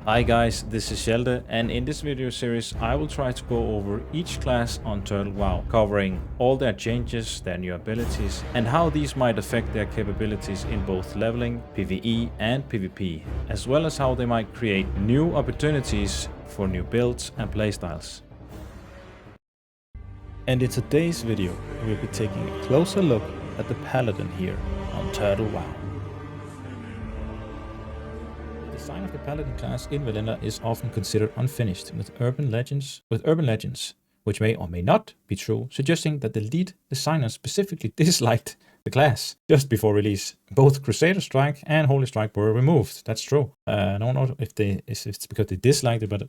Hi guys, this is Sheldon, and in this video series I will try to go over each class on Turtle WoW, covering all their changes, their new abilities, and how these might affect their capabilities in both leveling, PvE and PvP, as well as how they might create new opportunities for new builds and playstyles. And in today's video, we'll be taking a closer look at the Paladin here on Turtle WoW. The design of the Paladin class in Valenda is often considered unfinished with urban legends, which may or may not be true, suggesting that the lead designer specifically disliked the class just before release. Both Crusader Strike and Holy Strike were removed. That's true. I don't know if it's because they disliked it, but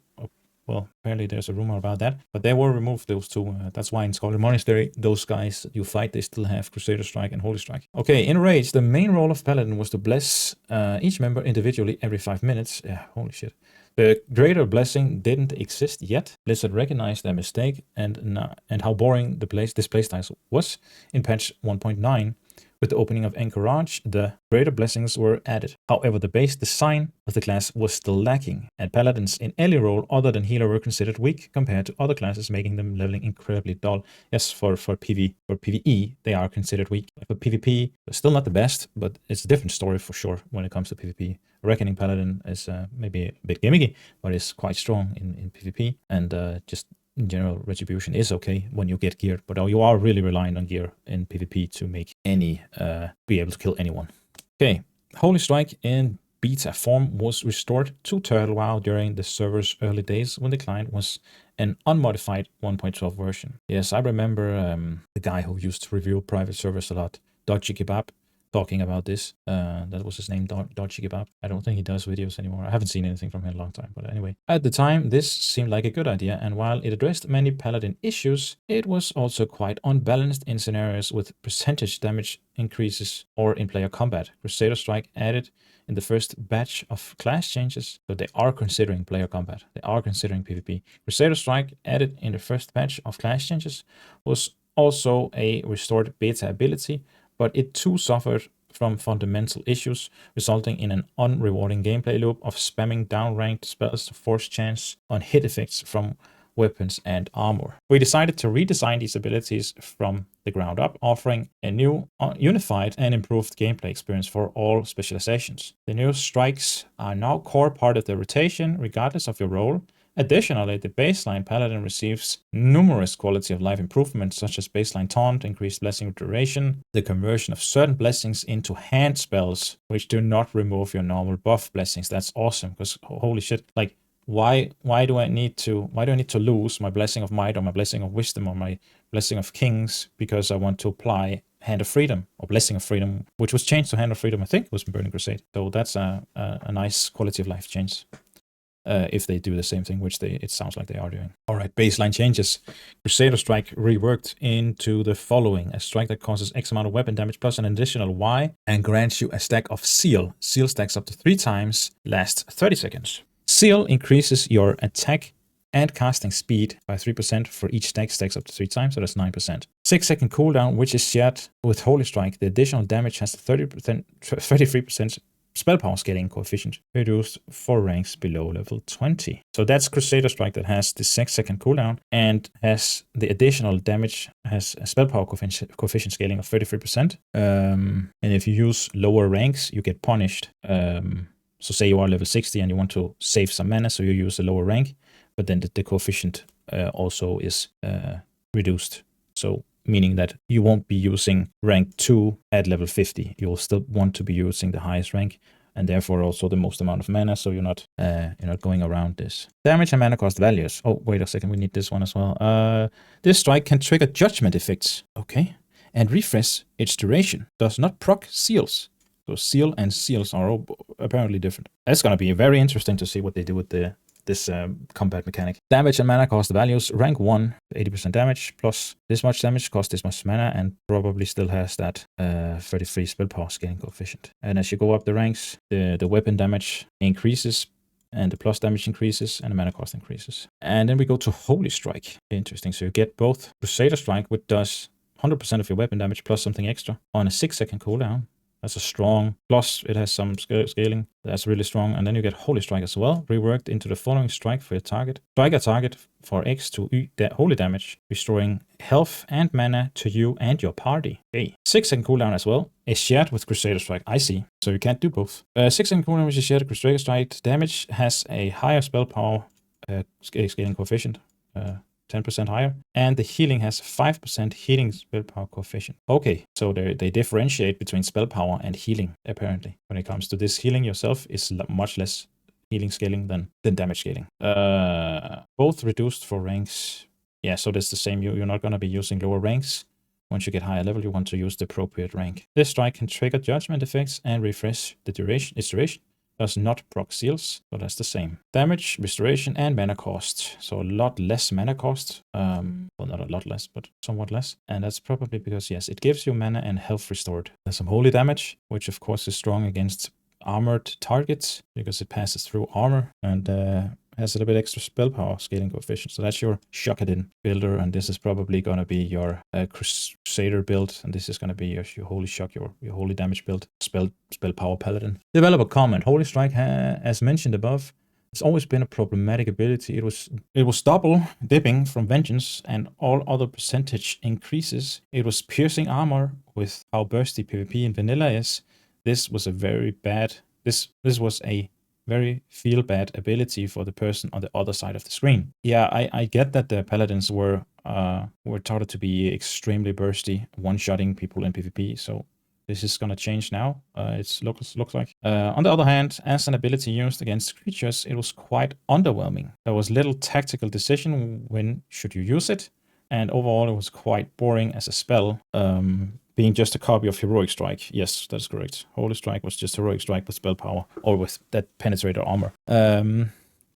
well, apparently there's a rumor about that. But they were removed, those two. That's why in Scarlet Monastery, those guys you fight, they still have Crusader Strike and Holy Strike. Okay, in Rage, the main role of Paladin was to bless each member individually every 5 minutes. Yeah, holy shit. The greater blessing didn't exist yet. Blizzard recognized their mistake and how boring this playstyle was in patch 1.9. With the opening of Anchorage, the greater blessings were added. However, the base design of the class was still lacking, and Paladins in any role other than healer were considered weak compared to other classes, making them leveling incredibly dull. Yes, for PvE, they are considered weak. For PvP, still not the best, but it's a different story for sure when it comes to PvP. Reckoning Paladin is maybe a bit gimmicky, but is quite strong in PvP, and just in general, Retribution is okay when you get gear, but you are really relying on gear in PvP to make be able to kill anyone. Okay, Holy Strike in beta form was restored to Turtle WoW during the server's early days when the client was an unmodified 1.12 version. Yes, I remember the guy who used to review private servers a lot, Dodgy Kebab, talking about this. That was his name, Dodgy Kebab. I don't think he does videos anymore. I haven't seen anything from him in a long time, but anyway. At the time, this seemed like a good idea, and while it addressed many Paladin issues, it was also quite unbalanced in scenarios with percentage damage increases or in player combat. Crusader Strike added in the first batch of class changes, so they are considering player combat. They are considering PvP. Crusader Strike added in the first batch of class changes was also a restored beta ability, but it too suffered from fundamental issues, resulting in an unrewarding gameplay loop of spamming down-ranked spells to force chance on hit effects from weapons and armor. We decided to redesign these abilities from the ground up, offering a new, unified and improved gameplay experience for all specializations. The new strikes are now core part of the rotation, regardless of your role. Additionally, the baseline Paladin receives numerous quality of life improvements such as baseline taunt, increased blessing duration, the conversion of certain blessings into hand spells, which do not remove your normal buff blessings. That's awesome, because holy shit, like why do I need to lose my blessing of might or my blessing of wisdom or my blessing of kings because I want to apply Hand of Freedom or Blessing of Freedom, which was changed to Hand of Freedom, I think it was in Burning Crusade. So that's a nice quality of life change. If they do the same thing, which it sounds like they are doing. All right, baseline changes. Crusader Strike reworked into the following: a strike that causes X amount of weapon damage plus an additional Y and grants you a stack of Seal. Seal stacks up to 3 times, lasts 30 seconds. Seal increases your attack and casting speed by 3% for each stack, stacks up to 3 times, so that's 9%. 6-second cooldown, which is shared with Holy Strike. The additional damage has a 33% spell power scaling coefficient reduced for ranks below level 20. So that's Crusader Strike that has the 6-second cooldown and has the additional damage, has a spell power coefficient scaling of 33%. And if you use lower ranks, you get punished. So say you are level 60 and you want to save some mana, so you use a lower rank, but then the coefficient also is reduced. So meaning that you won't be using rank 2 at level 50. You'll still want to be using the highest rank, and therefore also the most amount of mana, so you're not going around this. Damage and mana cost values. Oh, wait a second, we need this one as well. This strike can trigger judgment effects. Okay. And refresh its duration. Does not proc seals. So seal and seals are apparently different. That's going to be very interesting to see what they do with this combat mechanic. Damage and mana cost values. Rank 1, 80% damage, plus this much damage, cost this much mana, and probably still has that 33 spell power scaling coefficient. And as you go up the ranks, the weapon damage increases, and the plus damage increases, and the mana cost increases. And then we go to Holy Strike. Interesting. So you get both Crusader Strike, which does 100% of your weapon damage plus something extra on a 6-second cooldown. That's a strong. Plus, it has some scaling. That's really strong. And then you get Holy Strike as well, reworked into the following strike for your target. Strike a target for X to Y holy damage, restoring health and mana to you and your party. Okay. 6-second cooldown as well. Is shared with Crusader Strike. I see. So you can't do both. 6-second cooldown, which is shared with Crusader Strike damage, has a higher spell power scaling coefficient. 10% higher, and the healing has 5% healing spell power coefficient. Okay, so they differentiate between spell power and healing, apparently. When it comes to this, healing yourself is much less healing scaling than damage scaling. Both reduced for ranks. Yeah, so that's the same. You're not going to be using lower ranks. Once you get higher level, you want to use the appropriate rank. This strike can trigger judgment effects and refresh its duration. Does not proc seals, so that's the same. Damage, restoration, and mana cost. So a lot less mana cost. Well, not a lot less, but somewhat less. And that's probably because, yes, it gives you mana and health restored. There's some holy damage, which of course is strong against armored targets because it passes through armor and has a little bit extra spell power scaling coefficient. So that's your Shockadin builder, and this is probably going to be your Crusader build, and this is going to be your Holy Shock, your holy damage build, spell power Paladin. Developer comment: Holy Strike, as mentioned above, has always been a problematic ability. It was double dipping from Vengeance and all other percentage increases. It was piercing armor with how bursty PvP in vanilla is. This was a very bad. This was a very feel bad ability for the person on the other side of the screen. Yeah, I get that the Paladins were touted to be extremely bursty, one-shotting people in PvP. So this is gonna change now. It looks like. On the other hand, as an ability used against creatures, it was quite underwhelming. There was little tactical decision when should you use it, and overall it was quite boring as a spell. Being just a copy of Heroic Strike. Yes, that's correct. Holy Strike was just Heroic Strike with spell power, or with that penetrator armor.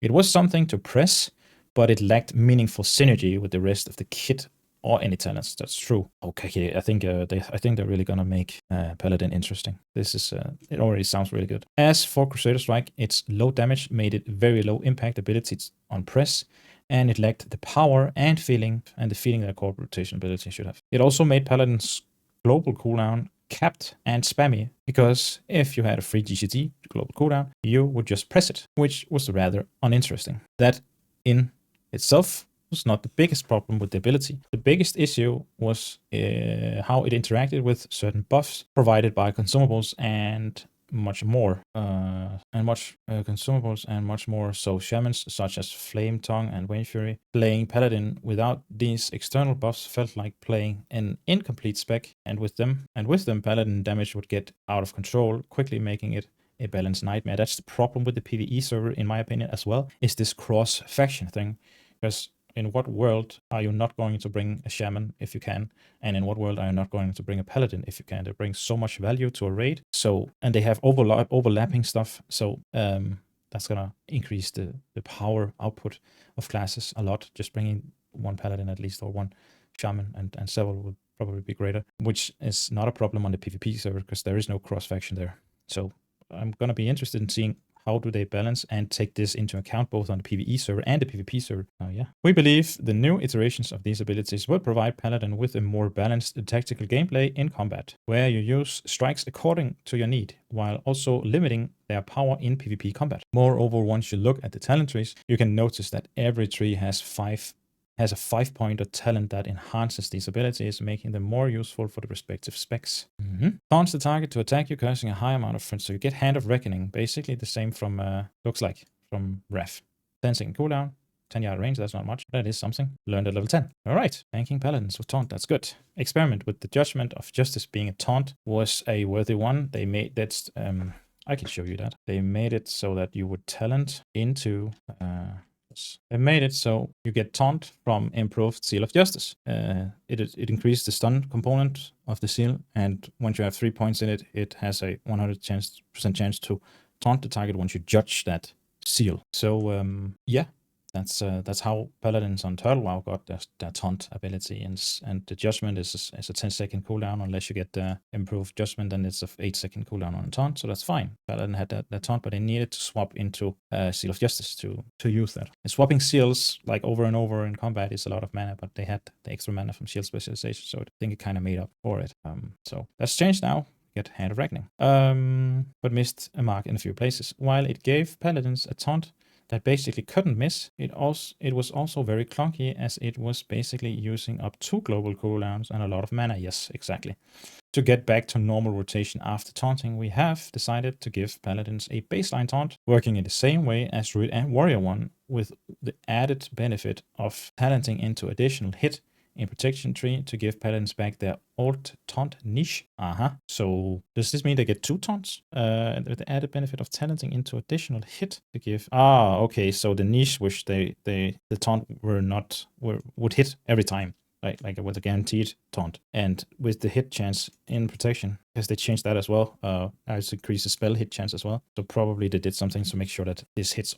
It was something to press, but it lacked meaningful synergy with the rest of the kit or any talents. That's true. Okay, I think they're really gonna make Paladin interesting. This is it already sounds really good. As for Crusader Strike, its low damage made it very low impact abilities on press, and it lacked the power and the feeling that a core rotation ability should have. It also made Paladin's global cooldown capped and spammy, because if you had a free GCT global cooldown, you would just press it, which was rather uninteresting. That in itself was not the biggest problem with the ability. The biggest issue was how it interacted with certain buffs provided by consumables and much more. Consumables and much more. So shamans such as Flame Tongue and Wayne Fury, playing Paladin without these external buffs felt like playing an incomplete spec, and with them Paladin damage would get out of control, quickly making it a balanced nightmare. That's the problem with the PvE server, in my opinion, as well, is this cross-faction thing. Because in what world are you not going to bring a shaman if you can? And in what world are you not going to bring a paladin if you can? They bring so much value to a raid. So, and they have overlapping stuff. So that's gonna increase the power output of classes a lot. Just bringing one paladin at least, or one shaman, and several would probably be greater, which is not a problem on the PvP server because there is no cross-faction there. So I'm gonna be interested in seeing how do they balance and take this into account both on the PvE server and the PvP server. Yeah. We believe the new iterations of these abilities will provide Paladin with a more balanced tactical gameplay in combat, where you use strikes according to your need, while also limiting their power in PvP combat. Moreover, once you look at the talent trees, you can notice that every tree has a 5-pointer talent that enhances these abilities, making them more useful for the respective specs. Taunts the target to attack you, causing a high amount of friends. So you get Hand of Reckoning, basically the same from, looks like, from Ref. 10-second cooldown, 10-yard range, that's not much. That is something. Learned at level 10. Alright, tanking Paladins with Taunt, that's good. Experiment with the Judgment of Justice being a taunt was a worthy one. They made, that's, I can show you that. They made it so that you would talent into, they made it so you get taunt from improved Seal of Justice. It increased the stun component of the seal, and once you have 3 points in it, it has a 100% chance to taunt the target once you judge that seal. So yeah, that's how Paladins on Turtle WoW got their taunt ability, and the Judgment is a 10-second cooldown unless you get the improved Judgment, and it's a 8-second cooldown on a taunt, so that's fine. Paladin had that taunt, but they needed to swap into Seal of Justice to use that. And swapping seals like over and over in combat is a lot of mana, but they had the extra mana from shield specialization, so I think it kind of made up for it. So that's changed now. get Hand of Reckoning. But missed a mark in a few places. While it gave Paladins a taunt that basically couldn't miss, it was also very clunky, as it was basically using up 2 global cooldowns and a lot of mana. Yes, exactly. To get back to normal rotation after taunting, we have decided to give Paladins a baseline taunt, working in the same way as Druid and Warrior one, with the added benefit of talenting into additional hit in protection tree to give Paladins back their old taunt niche. So does this mean they get 2 taunts? With the added benefit of talenting into additional hit to give. Okay. So the niche, which the taunt would hit every time. Like with a guaranteed taunt, and with the hit chance in protection, because they changed that as well, as increase the spell hit chance as well. So probably they did something to make sure that this hits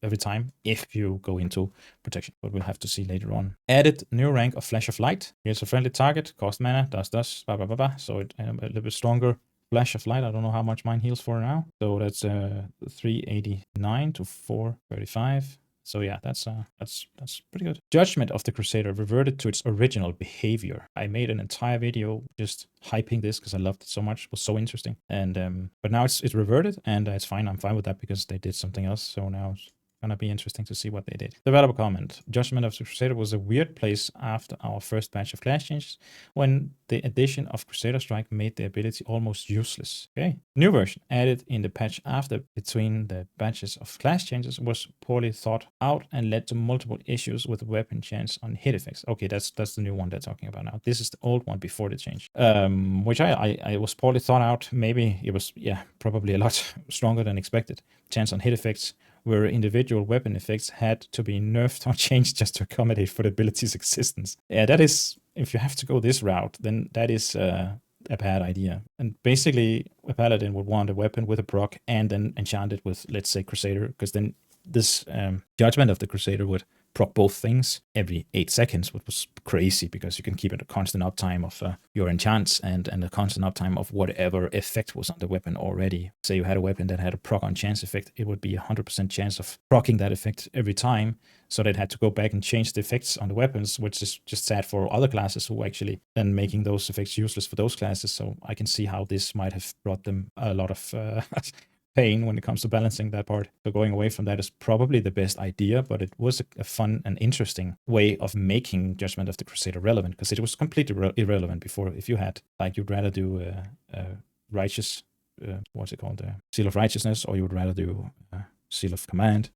every time if you go into protection, but we'll have to see later on. Added new rank of Flash of Light. Here's a friendly target, cost mana, does, blah, blah, blah, blah. So it a little bit stronger Flash of Light. I don't know how much mine heals for now. So that's 389 to 435. So yeah, that's pretty good. Judgment of the Crusader reverted to its original behavior. I made an entire video just hyping this because I loved it so much. It was so interesting. And but now it's reverted, and it's fine. I'm fine with that because they did something else. So now it's gonna be interesting to see what they did. Developer comment. Judgment of the Crusader was a weird place after our first batch of class changes, when the addition of Crusader Strike made the ability almost useless. Okay. New version added in the patch after between the batches of class changes was poorly thought out and led to multiple issues with weapon chance on hit effects. Okay, that's the new one they're talking about now. This is the old one before the change. Which I was poorly thought out. Maybe it was, yeah, probably a lot stronger than expected. Chance on hit effects, where individual weapon effects had to be nerfed or changed just to accommodate for the ability's existence. Yeah, that is, if you have to go this route, then that is a bad idea. And basically, a Paladin would want a weapon with a proc and then enchant it with, let's say, Crusader, because then this Judgment of the Crusader would proc both things every 8 seconds, which was crazy because you can keep it a constant uptime of your enchants and a constant uptime of whatever effect was on the weapon already. Say you had a weapon that had a proc on chance effect, it would be 100% chance of proccing that effect every time. So they'd had to go back and change the effects on the weapons, which is just sad for other classes who actually then making those effects useless for those classes. So I can see how this might have brought them a lot of pain when it comes to balancing that part. So going away from that is probably the best idea, but it was a fun and interesting way of making Judgment of the Crusader relevant, because it was completely irrelevant before. If you had, like, you'd rather do righteous, what's it called, Seal of Righteousness, or you would rather do Seal of Command,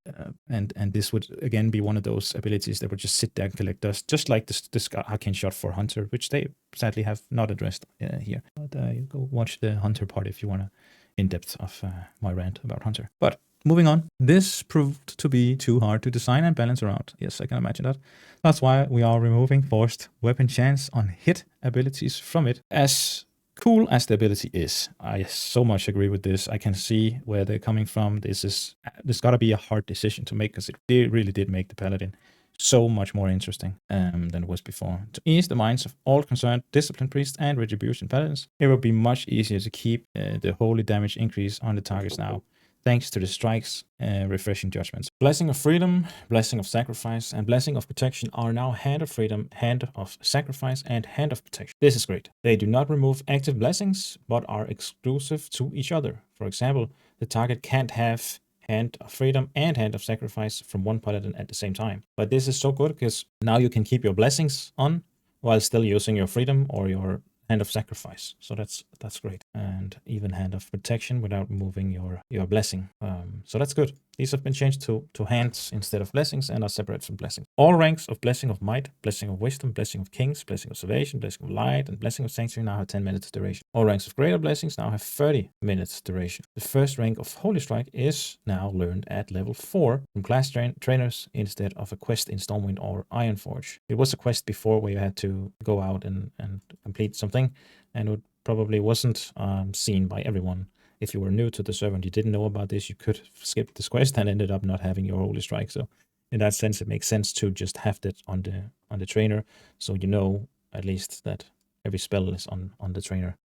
and this would again be one of those abilities that would just sit there and collect dust, just like this Arcane Shot for Hunter, which they sadly have not addressed here. But you go watch the Hunter part if you want to in-depth of my rant about Hunter. But moving on, this proved to be too hard to design and balance around. Yes, I can imagine that. That's why we are removing forced weapon chance on hit abilities from it. As cool as the ability is, I so much agree with this. I can see where they're coming from. This gotta be a hard decision to make, because it really did make the Paladin so much more interesting than it was before. To ease the minds of all concerned Discipline Priests and Retribution Paladins, it will be much easier to keep the holy damage increase on the targets now, thanks to the strikes, refreshing judgments. Blessing of Freedom, Blessing of Sacrifice, and Blessing of Protection are now Hand of Freedom, Hand of Sacrifice, and Hand of Protection. This is great. They do not remove active blessings, but are exclusive to each other. For example, the target can't have Hand of Freedom and Hand of Sacrifice from one Paladin at the same time. But this is so good because now you can keep your blessings on while still using your Freedom or your Hand of Sacrifice. So that's great. And even Hand of Protection without removing your blessing. So that's good. These have been changed to hands instead of blessings and are separate from blessings. All ranks of Blessing of Might, Blessing of Wisdom, Blessing of Kings, Blessing of Salvation, Blessing of Light, and Blessing of Sanctuary now have 10 minutes duration. All ranks of Greater Blessings now have 30 minutes duration. The first rank of Holy Strike is now learned at level 4 from class trainers instead of a quest in Stormwind or Ironforge. It was a quest before where you had to go out and complete something, and it probably wasn't seen by everyone. If you were new to the server and you didn't know about this, you could skip this quest and ended up not having your Holy Strike. So in that sense, it makes sense to just have that on the trainer, so you know at least that every spell is on the trainer.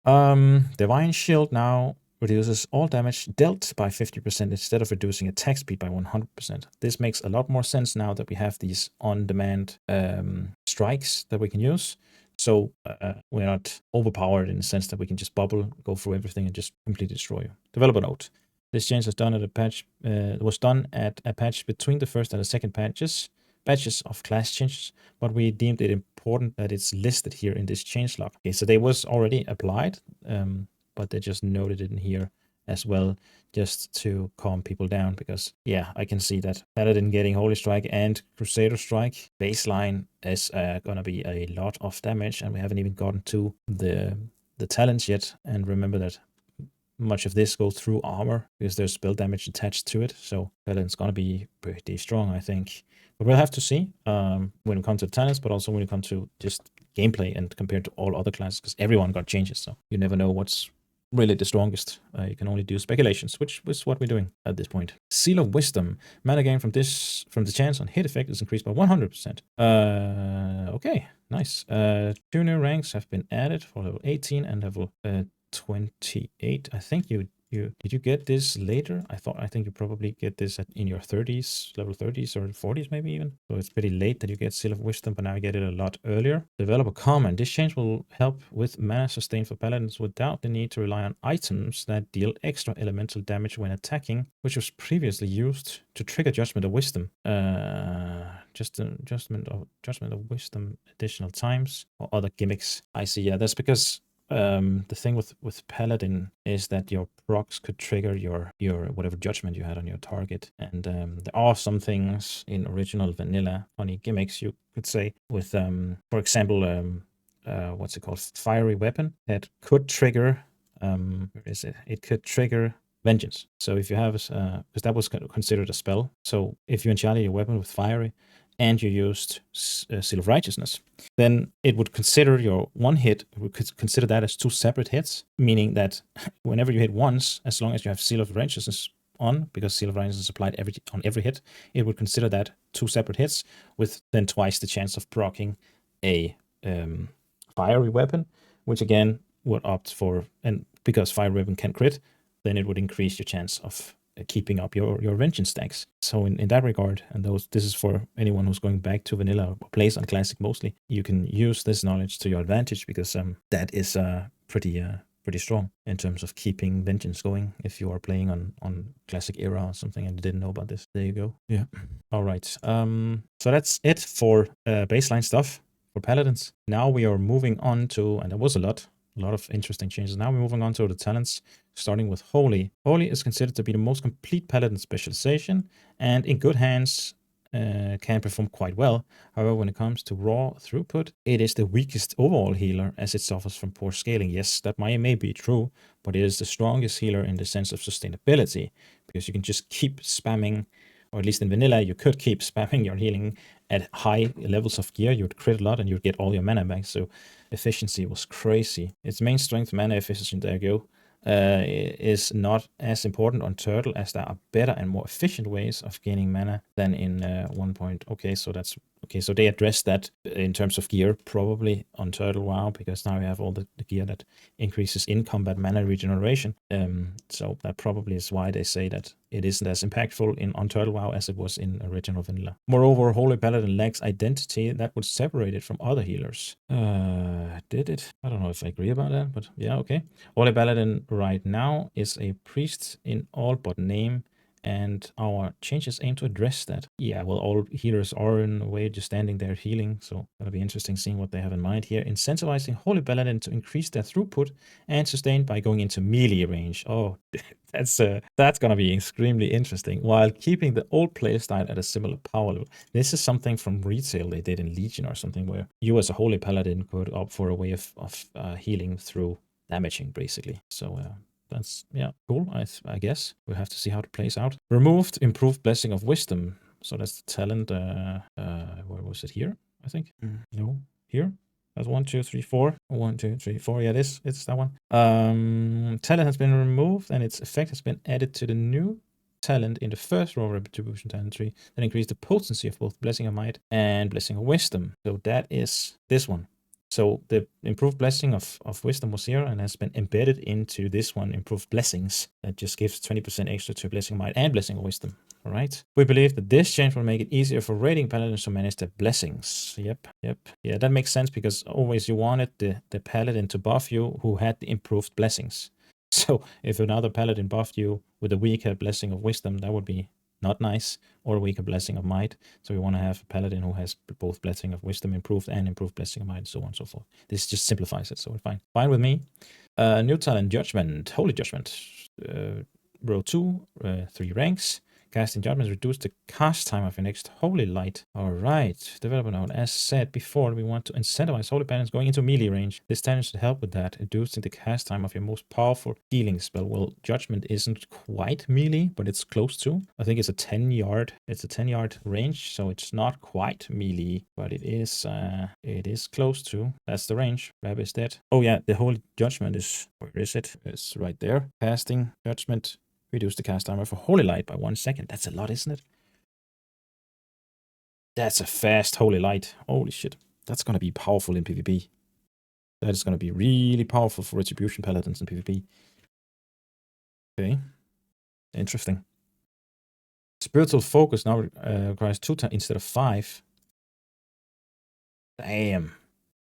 Divine Shield now reduces all damage dealt by 50% instead of reducing attack speed by 100%. This makes a lot more sense now that we have these on-demand strikes that we can use So we're not overpowered in the sense that we can just bubble, go through everything, and just completely destroy you. Developer note: this change was done at a patch. Was done at a patch between the first and the second batches of class changes, but we deemed it important that it's listed here in this change log. Okay, so they was already applied, but they just noted it in here as well, just to calm people down, because yeah, I can see that Paladin getting Holy Strike and Crusader Strike baseline is gonna be a lot of damage, and we haven't even gotten to the talents yet. And remember that much of this goes through armor because there's spell damage attached to it, so Paladin's gonna be pretty strong, I think. But we'll have to see when it comes to talents, but also when it comes to just gameplay and compared to all other classes, because everyone got changes, so you never know what's really the strongest. You can only do speculations, which is what we're doing at this point. Seal of Wisdom. Mana gain from the chance on hit effect is increased by 100%. Okay, nice. 2 new ranks have been added for level 18 and level 28. I think you did you get this later? I think you probably get this in your 30s, level 30s or 40s maybe even. So it's pretty late that you get Seal of Wisdom, but now you get it a lot earlier. Developer comment: this change will help with mana sustain for paladins without the need to rely on items that deal extra elemental damage when attacking, which was previously used to trigger Judgment of Wisdom. Just Judgment of Wisdom additional times or other gimmicks. I see. Yeah, that's because the thing with Paladin is that your procs could trigger your whatever judgment you had on your target, and there are some things in original vanilla, funny gimmicks you could say, with for example what's it called, fiery weapon, that could trigger where is it? It could trigger vengeance. So if you have because that was considered a spell, so if you enchanted your weapon with fiery and you used Seal of Righteousness, then it would consider your one hit, it would consider that as 2 separate hits, meaning that whenever you hit once, as long as you have Seal of Righteousness on, because Seal of Righteousness is applied on every hit, it would consider that 2 separate hits, with then twice the chance of proccing a fiery weapon, which again would opt for, and because fiery weapon can crit, then it would increase your chance of keeping up your vengeance stacks. So in that regard, and this is for anyone who's going back to vanilla or plays on classic mostly, you can use this knowledge to your advantage, because that is pretty strong in terms of keeping vengeance going if you are playing on classic era or something and you didn't know about this. There you go. Yeah. All right. So that's it for baseline stuff for paladins. Now we are moving on to, and there was a lot of interesting changes. Now we're moving on to the talents, starting with Holy. Holy is considered to be the most complete paladin specialization, and in good hands can perform quite well. However, when it comes to raw throughput, it is the weakest overall healer, as it suffers from poor scaling. Yes, that may be true, but it is the strongest healer in the sense of sustainability, because you can just keep spamming, or at least in vanilla, you could keep spamming your healing at high levels of gear. You would crit a lot and you'd get all your mana back. So efficiency was crazy. Its main strength, mana efficiency, there you go, is not as important on Turtle, as there are better and more efficient ways of gaining mana than in 1. Okay, so that's okay. So they addressed that in terms of gear probably on Turtle WoW, because now you have all the gear that increases in combat mana regeneration. So that probably is why they say that it isn't as impactful on Turtle WoW as it was in original vanilla. Moreover, Holy Paladin lacks identity that would separate it from other healers. Did it? I don't know if I agree about that, but yeah, okay. Holy Paladin right now is a priest in all but name, and our changes aim to address that. Yeah, well, all healers are in a way just standing there healing, so that'll be interesting seeing what they have in mind here. Incentivizing Holy Paladin to increase their throughput and sustain by going into melee range. Oh, that's gonna be extremely interesting, while keeping the old playstyle at a similar power level. This is something from retail they did in Legion or something, where you as a Holy Paladin could opt for a way of healing through damaging, basically. So that's, yeah, cool, I guess. We'll have to see how it plays out. Removed improved Blessing of Wisdom. So that's the talent. Where was it? Here, I think. No, here. That's 1, 2, 3, 4. 1, 2, 3, 4. Yeah, it's that one. Talent has been removed, and its effect has been added to the new talent in the first row of Retribution talent tree that increased the potency of both Blessing of Might and Blessing of Wisdom. So that is this one. So the improved blessing of wisdom was here and has been embedded into this one, improved blessings, that just gives 20% extra to blessing of might and blessing of wisdom. All right. We believe that this change will make it easier for raiding paladins to manage their blessings. Yep. Yeah, that makes sense because always you wanted the paladin to buff you who had the improved blessings. So if another paladin buffed you with a weaker blessing of wisdom, that would be not nice, or a weaker blessing of might. So we want to have a paladin who has both blessing of wisdom improved and improved blessing of might, and so on and so forth. This just simplifies it, so we're fine. Fine with me. New talent, Judgment, Holy Judgment. Row 2, 3 ranks. Casting Judgment reduce the cast time of your next Holy Light. Alright, developer note. As said before, we want to incentivize Holy Paladins going into melee range. This talent should help with that, reducing the cast time of your most powerful healing spell. Well, Judgment isn't quite melee, but it's close to. I think it's a 10 yard. It's a 10-yard range, so it's not quite melee, but it is close to. That's the range. Rab is dead. Oh yeah, the Holy Judgment is, where is it? It's right there. Casting Judgment. Reduce the cast timer for Holy Light by 1 second. That's a lot, isn't it? That's a fast Holy Light. Holy shit. That's going to be powerful in PvP. That is going to be really powerful for Retribution Paladins in PvP. Okay. Interesting. Spiritual Focus now requires 2 times instead of 5. Damn.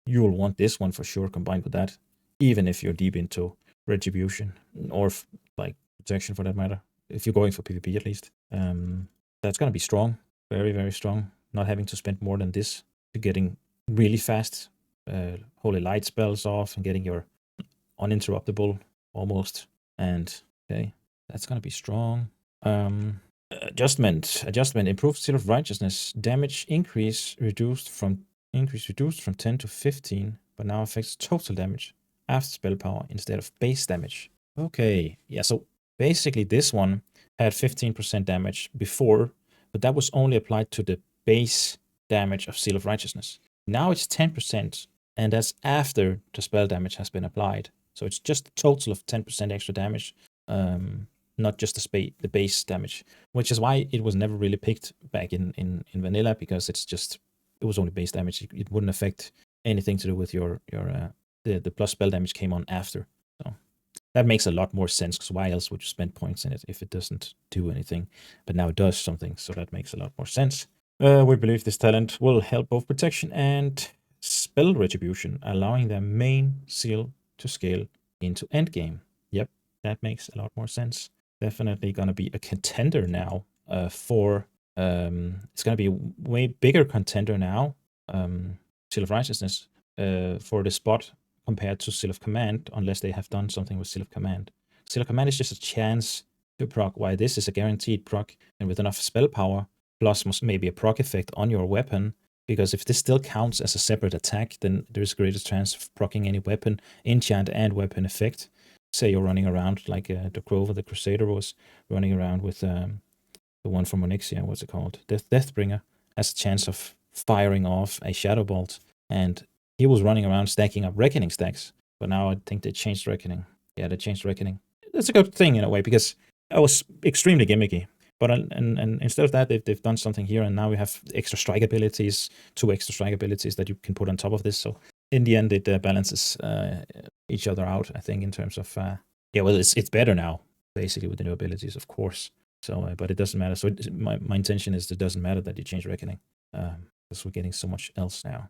You'll want this one for sure combined with that. Even if you're deep into Retribution. Or like protection for that matter. If you're going for PvP at least. That's going to be strong. Very, very strong. Not having to spend more than this. To getting really fast Holy Light spells off and getting your uninterruptible almost. And okay, that's going to be strong. Adjustment. Improved Seal of Righteousness. Damage increase reduced from 10 to 15, but now affects total damage after spell power instead of base damage. Okay, yeah, so basically this one had 15% damage before, but that was only applied to the base damage of Seal of Righteousness. Now it's 10%, and that's after the spell damage has been applied. So it's just a total of 10% extra damage, not just the base damage, which is why it was never really picked back in vanilla, because it was only base damage. It wouldn't affect anything to do with the plus spell damage came on after. So that makes a lot more sense, because why else would you spend points in it if it doesn't do anything? But now it does something, so that makes a lot more sense. We believe this talent will help both protection and spell retribution, allowing their main seal to scale into endgame. Yep, that makes a lot more sense. Definitely gonna be a contender now for... it's gonna be a way bigger contender now, Seal of Righteousness, for the spot compared to Seal of Command, unless they have done something with Seal of Command. Seal of Command is just a chance to proc, while this is a guaranteed proc, and with enough spell power, plus maybe a proc effect on your weapon, because if this still counts as a separate attack, then there's a greater chance of proccing any weapon, enchant, and weapon effect. Say you're running around like the Grover, the Crusader, was running around with the one from Onyxia, what's it called? Deathbringer, has a chance of firing off a Shadow Bolt, and he was running around stacking up Reckoning stacks, but now I think they changed Reckoning. Yeah, they changed Reckoning. That's a good thing in a way, because that was extremely gimmicky. But and instead of that, they've done something here, and now we have extra strike abilities, 2 extra strike abilities that you can put on top of this. So in the end, it balances each other out, I think, in terms of... yeah, well, it's better now, basically, with the new abilities, of course. So, but it doesn't matter. So my intention is it doesn't matter that you change Reckoning, because we're getting so much else now.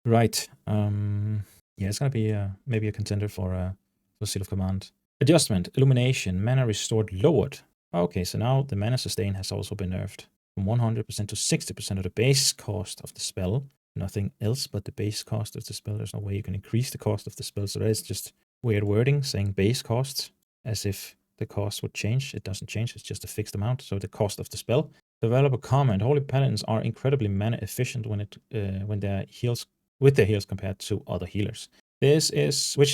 Right. Yeah, it's going to be maybe a contender for Seal of Command. Adjustment. Illumination. Mana restored lowered. Okay, so now the mana sustain has also been nerfed from 100% to 60% of the base cost of the spell. Nothing else but the base cost of the spell. There's no way you can increase the cost of the spell. So that is just weird wording saying base costs as if the cost would change. It doesn't change. It's just a fixed amount. So the cost of the spell. Developer comment. Holy Paladins are incredibly mana efficient when their heals with their heals compared to other healers. Which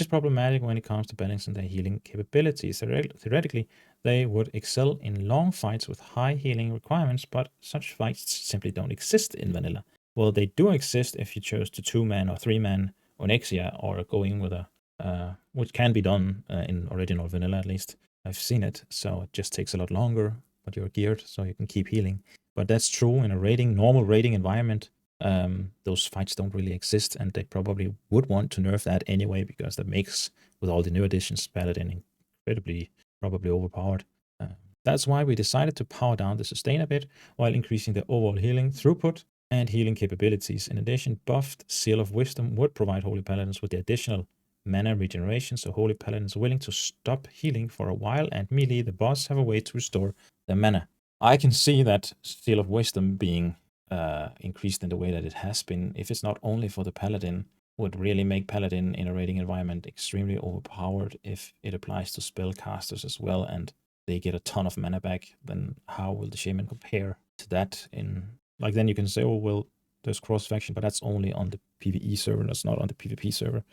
is problematic when it comes to balancing their healing capabilities. Theoretically, they would excel in long fights with high healing requirements, but such fights simply don't exist in vanilla. Well, they do exist if you chose to 2-man or 3-man Onyxia, or going with which can be done in original vanilla at least. I've seen it, so it just takes a lot longer, but you're geared so you can keep healing. But that's true in a normal raiding environment. those fights don't really exist, and they probably would want to nerf that anyway, because that makes, with all the new additions, Paladin incredibly probably overpowered. That's why we decided to power down the sustain a bit, while increasing the overall healing throughput and healing capabilities. In addition, buffed Seal of Wisdom would provide Holy Paladins with the additional mana regeneration, so Holy Paladins willing to stop healing for a while, and melee the boss have a way to restore their mana. I can see that Seal of Wisdom being increased in the way that it has been, if it's not only for the Paladin, would really make Paladin in a raiding environment extremely overpowered if it applies to spellcasters as well, and they get a ton of mana back. Then how will the Shaman compare to that? Like, then you can say, oh, well, there's cross-faction, but that's only on the PvE server, that's not on the PvP server.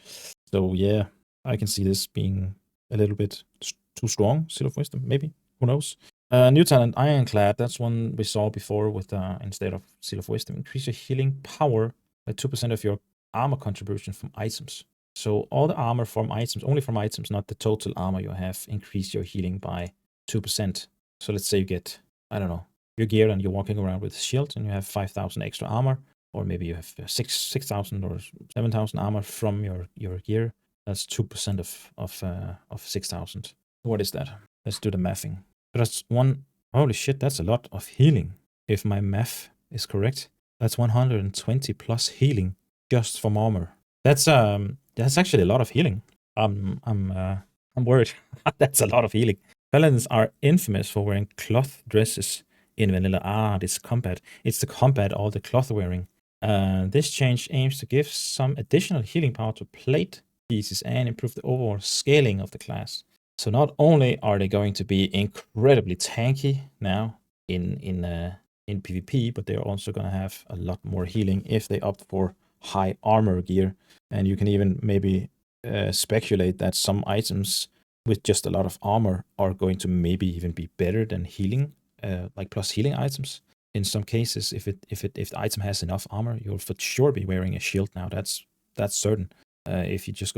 So yeah, I can see this being a little bit too strong, Seal of Wisdom, maybe, who knows? New talent, Ironclad, that's one we saw before with, instead of Seal of Wisdom, increase your healing power by 2% of your armor contribution from items. So all the armor from items, only from items, not the total armor you have, increase your healing by 2%. So let's say you get, I don't know, your gear and you're walking around with a shield and you have 5,000 extra armor, or maybe you have 6,000 or 7,000 armor from your gear. That's 2% of 6,000. What is that? Let's do the mathing. That's one. Holy shit, that's a lot of healing. If my math is correct, that's 120 plus healing just from armor. That's actually a lot of healing. I'm worried. That's a lot of healing. Paladins are infamous for wearing cloth dresses in vanilla. This combat. It's the combat, all the cloth wearing. This change aims to give some additional healing power to plate pieces and improve the overall scaling of the class. So not only are they going to be incredibly tanky now in PvP, but they're also going to have a lot more healing if they opt for high armor gear. And you can even maybe speculate that some items with just a lot of armor are going to maybe even be better than healing, like plus healing items. In some cases, if the item has enough armor, you'll for sure be wearing a shield now. That's certain. If you just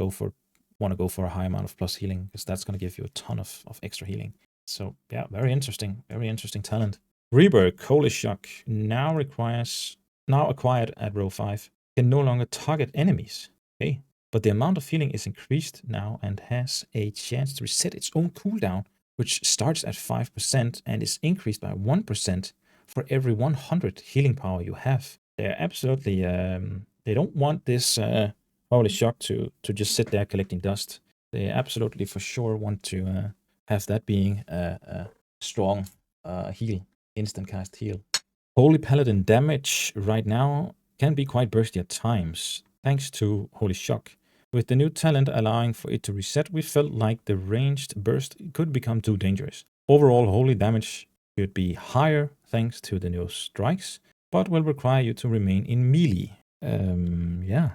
want to go for a high amount of plus healing, because that's going to give you a ton of extra healing. So yeah, very interesting talent. Rework, Holy Shock, now acquired at row 5, can no longer target enemies. Okay, but the amount of healing is increased now and has a chance to reset its own cooldown, which starts at 5% and is increased by 1% for every 100 healing power you have. They're absolutely, they don't want this Holy Shock to just sit there collecting dust. They absolutely for sure want to have that being a strong heal, instant cast heal. Holy Paladin damage right now can be quite bursty at times, thanks to Holy Shock. With the new talent allowing for it to reset, we felt like the ranged burst could become too dangerous. Overall, holy damage should be higher thanks to the new strikes, but will require you to remain in melee. Yeah.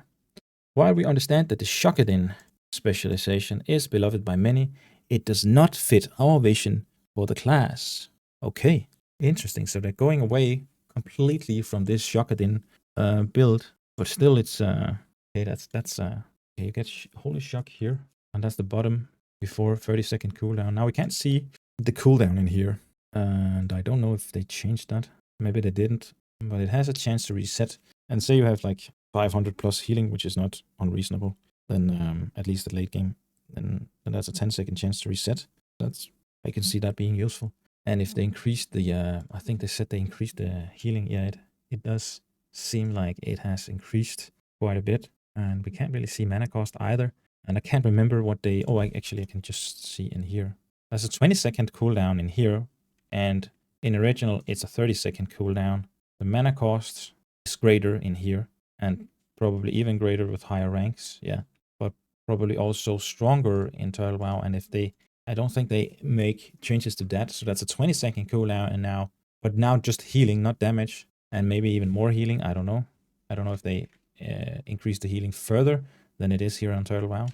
While we understand that the Shockadin specialization is beloved by many, it does not fit our vision for the class. Okay, interesting. So they're going away completely from this Shockadin build, but still it's okay. That's okay. You get Holy Shock here, and that's the bottom before 30-second cooldown. Now we can't see the cooldown in here, and I don't know if they changed that. Maybe they didn't, but it has a chance to reset. And say you have like 500 plus healing, which is not unreasonable, then at least at late game, then that's a 10-second chance to reset. I can see that being useful. And if they increase the, I think they said they increased the healing. Yeah, it does seem like it has increased quite a bit. And we can't really see mana cost either. And I can't remember what they, I can just see in here. There's a 20-second cooldown in here. And in original, it's a 30-second cooldown. The mana cost is greater in here, and probably even greater with higher ranks, yeah. But probably also stronger in Turtle WoW, and I don't think they make changes to that, so that's a 20-second cooldown, and now just healing, not damage, and maybe even more healing, I don't know. I don't know if they increase the healing further than it is here on Turtle WoW.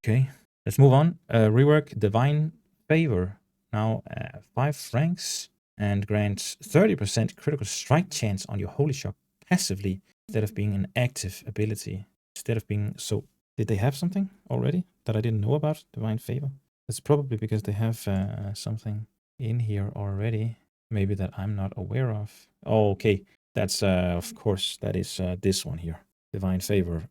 Okay, let's move on. Rework Divine Favor, now 5 ranks, and grants 30% critical strike chance on your Holy Shock passively instead of being an active ability. Instead of being so, did they have something already that I didn't know about? Divine Favor. That's probably because they have something in here already, maybe that I'm not aware of. Oh, okay. That's, of course, that is this one here. Divine Favor,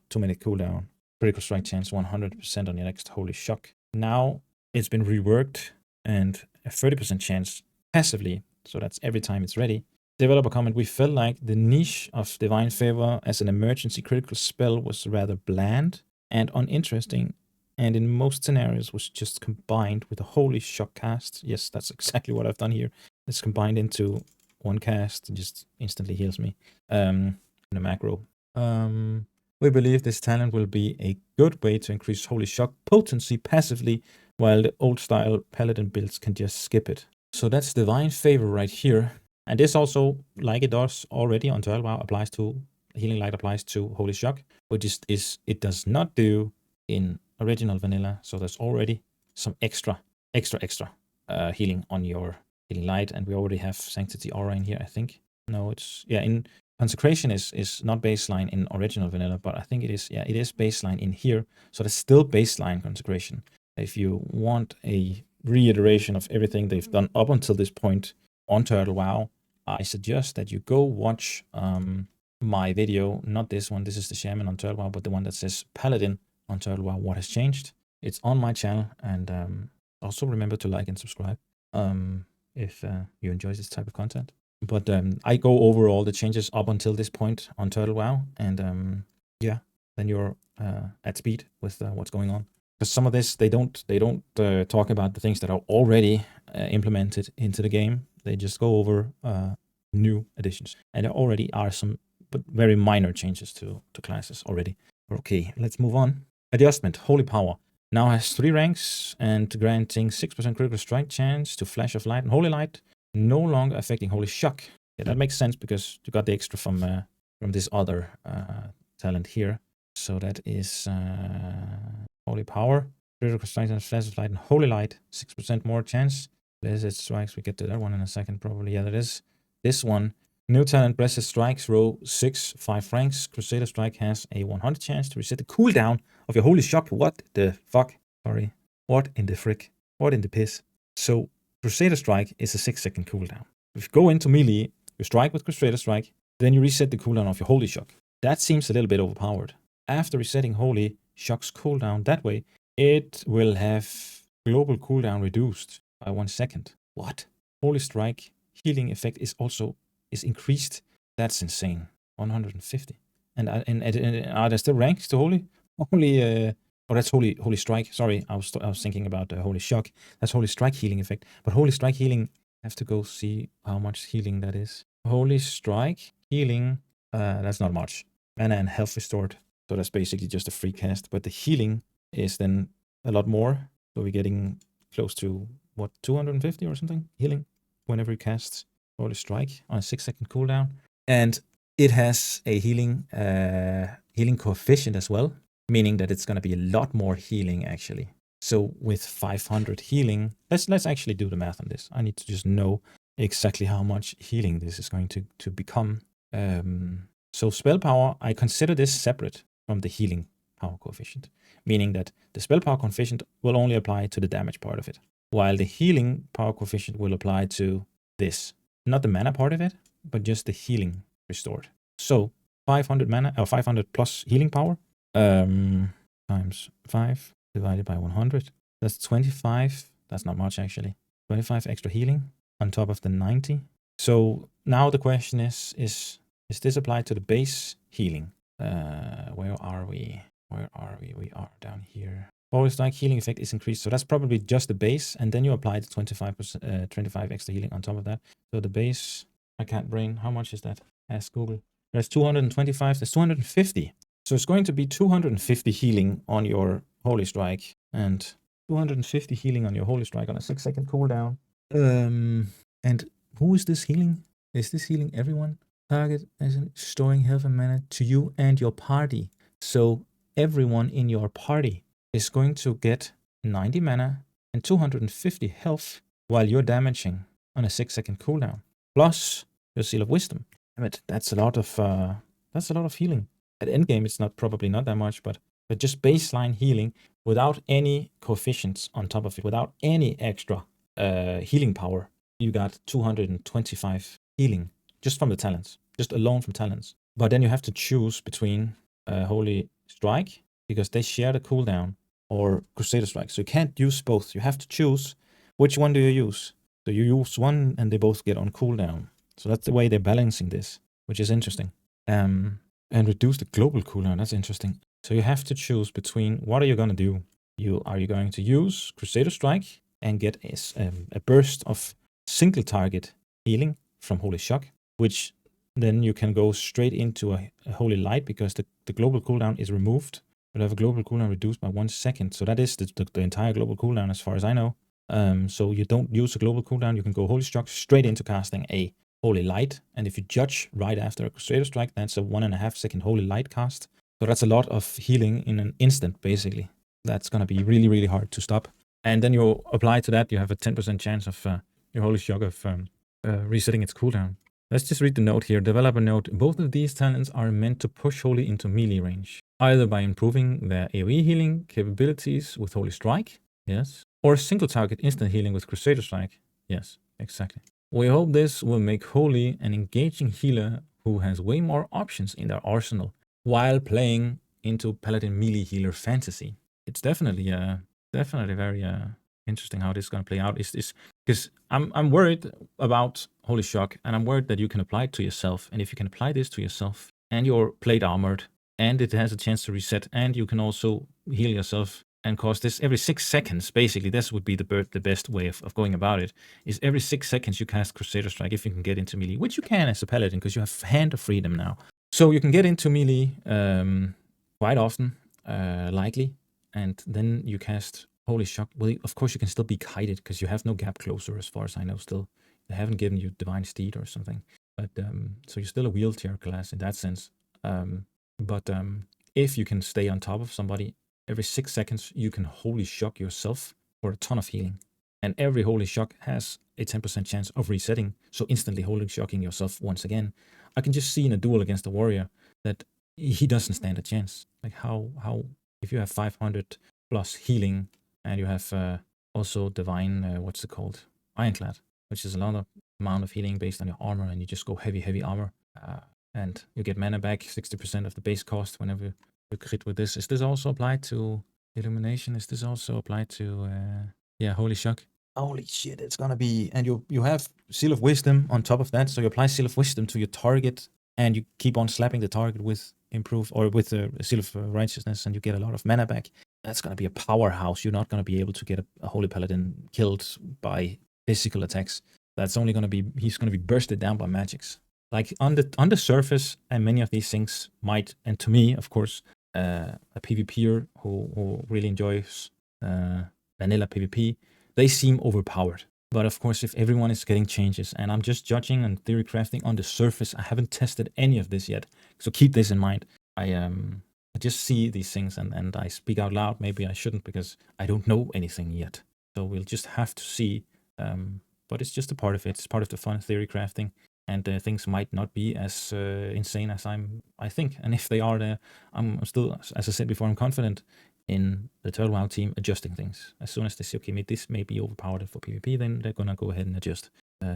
2-minute cooldown, critical strike chance 100% on your next Holy Shock. Now it's been reworked and a 30% chance passively, so that's every time it's ready. Developer comment, we felt like the niche of Divine Favor as an emergency critical spell was rather bland and uninteresting, and in most scenarios was just combined with a Holy Shock cast. Yes, that's exactly what I've done here. It's combined into one cast and just instantly heals me in a macro. We believe this talent will be a good way to increase Holy Shock potency passively, while the old style Paladin builds can just skip it. So that's Divine Favor right here. And this also, like it does already on 12 WoW, applies to Healing Light, applies to Holy Shock, which is it does not do in original vanilla. So there's already some extra healing on your Healing Light, and we already have Sanctity Aura in here, I think. No, it's, yeah, in Consecration is not baseline in original vanilla, but I think it is, yeah, it is baseline in here. So there's still baseline Consecration. If you want a reiteration of everything they've done up until this point on Turtle WoW, I suggest that you go watch my video, not this one, this is the Shaman on Turtle WoW, but the one that says Paladin on Turtle WoW, what has changed. It's on my channel, and also remember to like and subscribe if you enjoy this type of content. But I go over all the changes up until this point on Turtle WoW, and yeah, then you're at speed with what's going on. Because some of this, they don't talk about the things that are already implemented into the game. They just go over new additions, and there already are some, but very minor changes to classes already. Okay, let's move on. Adjustment, Holy Power. Now has 3 ranks and granting 6% critical strike chance to Flash of Light and Holy Light, no longer affecting Holy Shock. Yeah, that makes sense because you got the extra from this other talent here. So that is Holy Power, critical strike chance, Flash of Light and Holy Light, 6% more chance. Blessed Strikes, we get to that one in a second probably. Yeah, that is this one. New talent, Blessed Strikes, row 6, 5 ranks. Crusader Strike has a 100 chance to reset the cooldown of your Holy Shock. What the fuck? Sorry. What in the frick? What in the piss? So, Crusader Strike is a 6-second cooldown. If you go into melee, you strike with Crusader Strike, then you reset the cooldown of your Holy Shock. That seems a little bit overpowered. After resetting Holy Shock's cooldown that way, it will have global cooldown reduced by 1 second. What? Holy Strike healing effect is increased. That's insane. 150. And are there still ranks to Holy? That's Holy Strike. Sorry, I was thinking about Holy Shock. That's Holy Strike healing effect. But Holy Strike healing, I have to go see how much healing that is. Holy Strike healing, that's not much. Mana and health restored. So that's basically just a free cast. But the healing is then a lot more. So we're getting close to, what, 250 or something? Healing whenever you cast Holy Strike on a 6-second cooldown. And it has a healing coefficient as well, meaning that it's going to be a lot more healing actually. So with 500 healing, let's actually do the math on this. I need to just know exactly how much healing this is going to become. So spell power, I consider this separate from the healing power coefficient, meaning that the spell power coefficient will only apply to the damage part of it, while the healing power coefficient will apply to this. Not the mana part of it, but just the healing restored. So 500 mana, or 500 plus healing power, times 5 divided by 100. That's 25. That's not much actually. 25 extra healing on top of the 90. So now the question is this applied to the base healing? Where are we? Where are we? We are down here. Holy Strike healing effect is increased. So that's probably just the base. And then you apply the 25 extra healing on top of that. So the base, I can't brain. How much is that? Ask Google. There's 225. There's 250. So it's going to be 250 healing on your Holy Strike. And 250 healing on your Holy Strike on a 6-second cooldown. And who is this healing? Is this healing everyone? Target as in storing health and mana to you and your party. So everyone in your party is going to get 90 mana and 250 health while you're damaging on a 6-second cooldown. Plus your Seal of Wisdom. But that's a lot of healing. At endgame, it's probably not that much, but just baseline healing without any coefficients on top of it, without any extra healing power, you got 225 healing just from the talents. just alone from talents. But then you have to choose between Holy Strike, because they share the cooldown, or Crusader Strike. So you can't use both. You have to choose which one do you use. So you use one and they both get on cooldown. So that's the way they're balancing this, which is interesting. And reduce the global cooldown. That's interesting. So you have to choose between what are you going to do? Are you going to use Crusader Strike and get a burst of single target healing from Holy Shock, which then you can go straight into a Holy Light because the global cooldown is removed. You'll have a global cooldown reduced by 1 second. So that is the entire global cooldown as far as I know. So you don't use a global cooldown. You can go Holy Shock straight into casting a Holy Light. And if you judge right after a Crusader Strike, that's a 1.5 second Holy Light cast. So that's a lot of healing in an instant, basically. That's going to be really, really hard to stop. And then you apply to that, you have a 10% chance of your Holy Shock of resetting its cooldown. Let's just read the note here. Developer note, both of these talents are meant to push Holy into melee range, either by improving their AoE healing capabilities with Holy Strike, yes, or single target instant healing with Crusader Strike, yes, exactly. We hope this will make Holy an engaging healer who has way more options in their arsenal while playing into Paladin melee healer fantasy. It's definitely very interesting how this is going to play out. Is because I'm worried about Holy Shock, and I'm worried that you can apply it to yourself. And if you can apply this to yourself, and you're plate armored, and it has a chance to reset, and you can also heal yourself and cause this every 6 seconds, basically, this would be the best way of going about it, is every 6 seconds you cast Crusader Strike if you can get into melee, which you can as a Paladin, because you have Hand of Freedom now. So you can get into melee quite often, likely, and then you cast Holy Shock. Well, of course, you can still be kited because you have no gap closer, as far as I know. Still, they haven't given you Divine Steed or something, but so you're still a wheelchair class in that sense. But if you can stay on top of somebody, every 6 seconds you can Holy Shock yourself for a ton of healing, and every Holy Shock has a 10% chance of resetting. So instantly Holy Shocking yourself once again. I can just see in a duel against a warrior that he doesn't stand a chance. Like how if you have 500 plus healing and you have also divine, what's it called? Ironclad, which is a lot of amount of healing based on your armor, and you just go heavy armor, and you get mana back 60% of the base cost whenever you crit with this. Is this also applied to Illumination? Is this also applied to Holy Shock? Holy shit, it's gonna be, and you have Seal of Wisdom on top of that, so you apply Seal of Wisdom to your target, and you keep on slapping the target with a Seal of Righteousness, and you get a lot of mana back. That's gonna be a powerhouse. You're not gonna be able to get a Holy Paladin killed by physical attacks. That's only gonna be, he's gonna be bursted down by magics. Like on the surface, and many of these things might, and to me, of course, a PvPer who really enjoys vanilla PvP, they seem overpowered. But of course, if everyone is getting changes, and I'm just judging and theory crafting on the surface, I haven't tested any of this yet. So keep this in mind. I just see these things and I speak out loud. Maybe I shouldn't because I don't know anything yet. So we'll just have to see. But it's just a part of it. It's part of the fun theory crafting. And things might not be as insane as I think. And if they are, I'm still, as I said before, I'm confident in the Turtle WoW team adjusting things. As soon as they say, okay, this may be overpowered for PvP, then they're gonna go ahead and adjust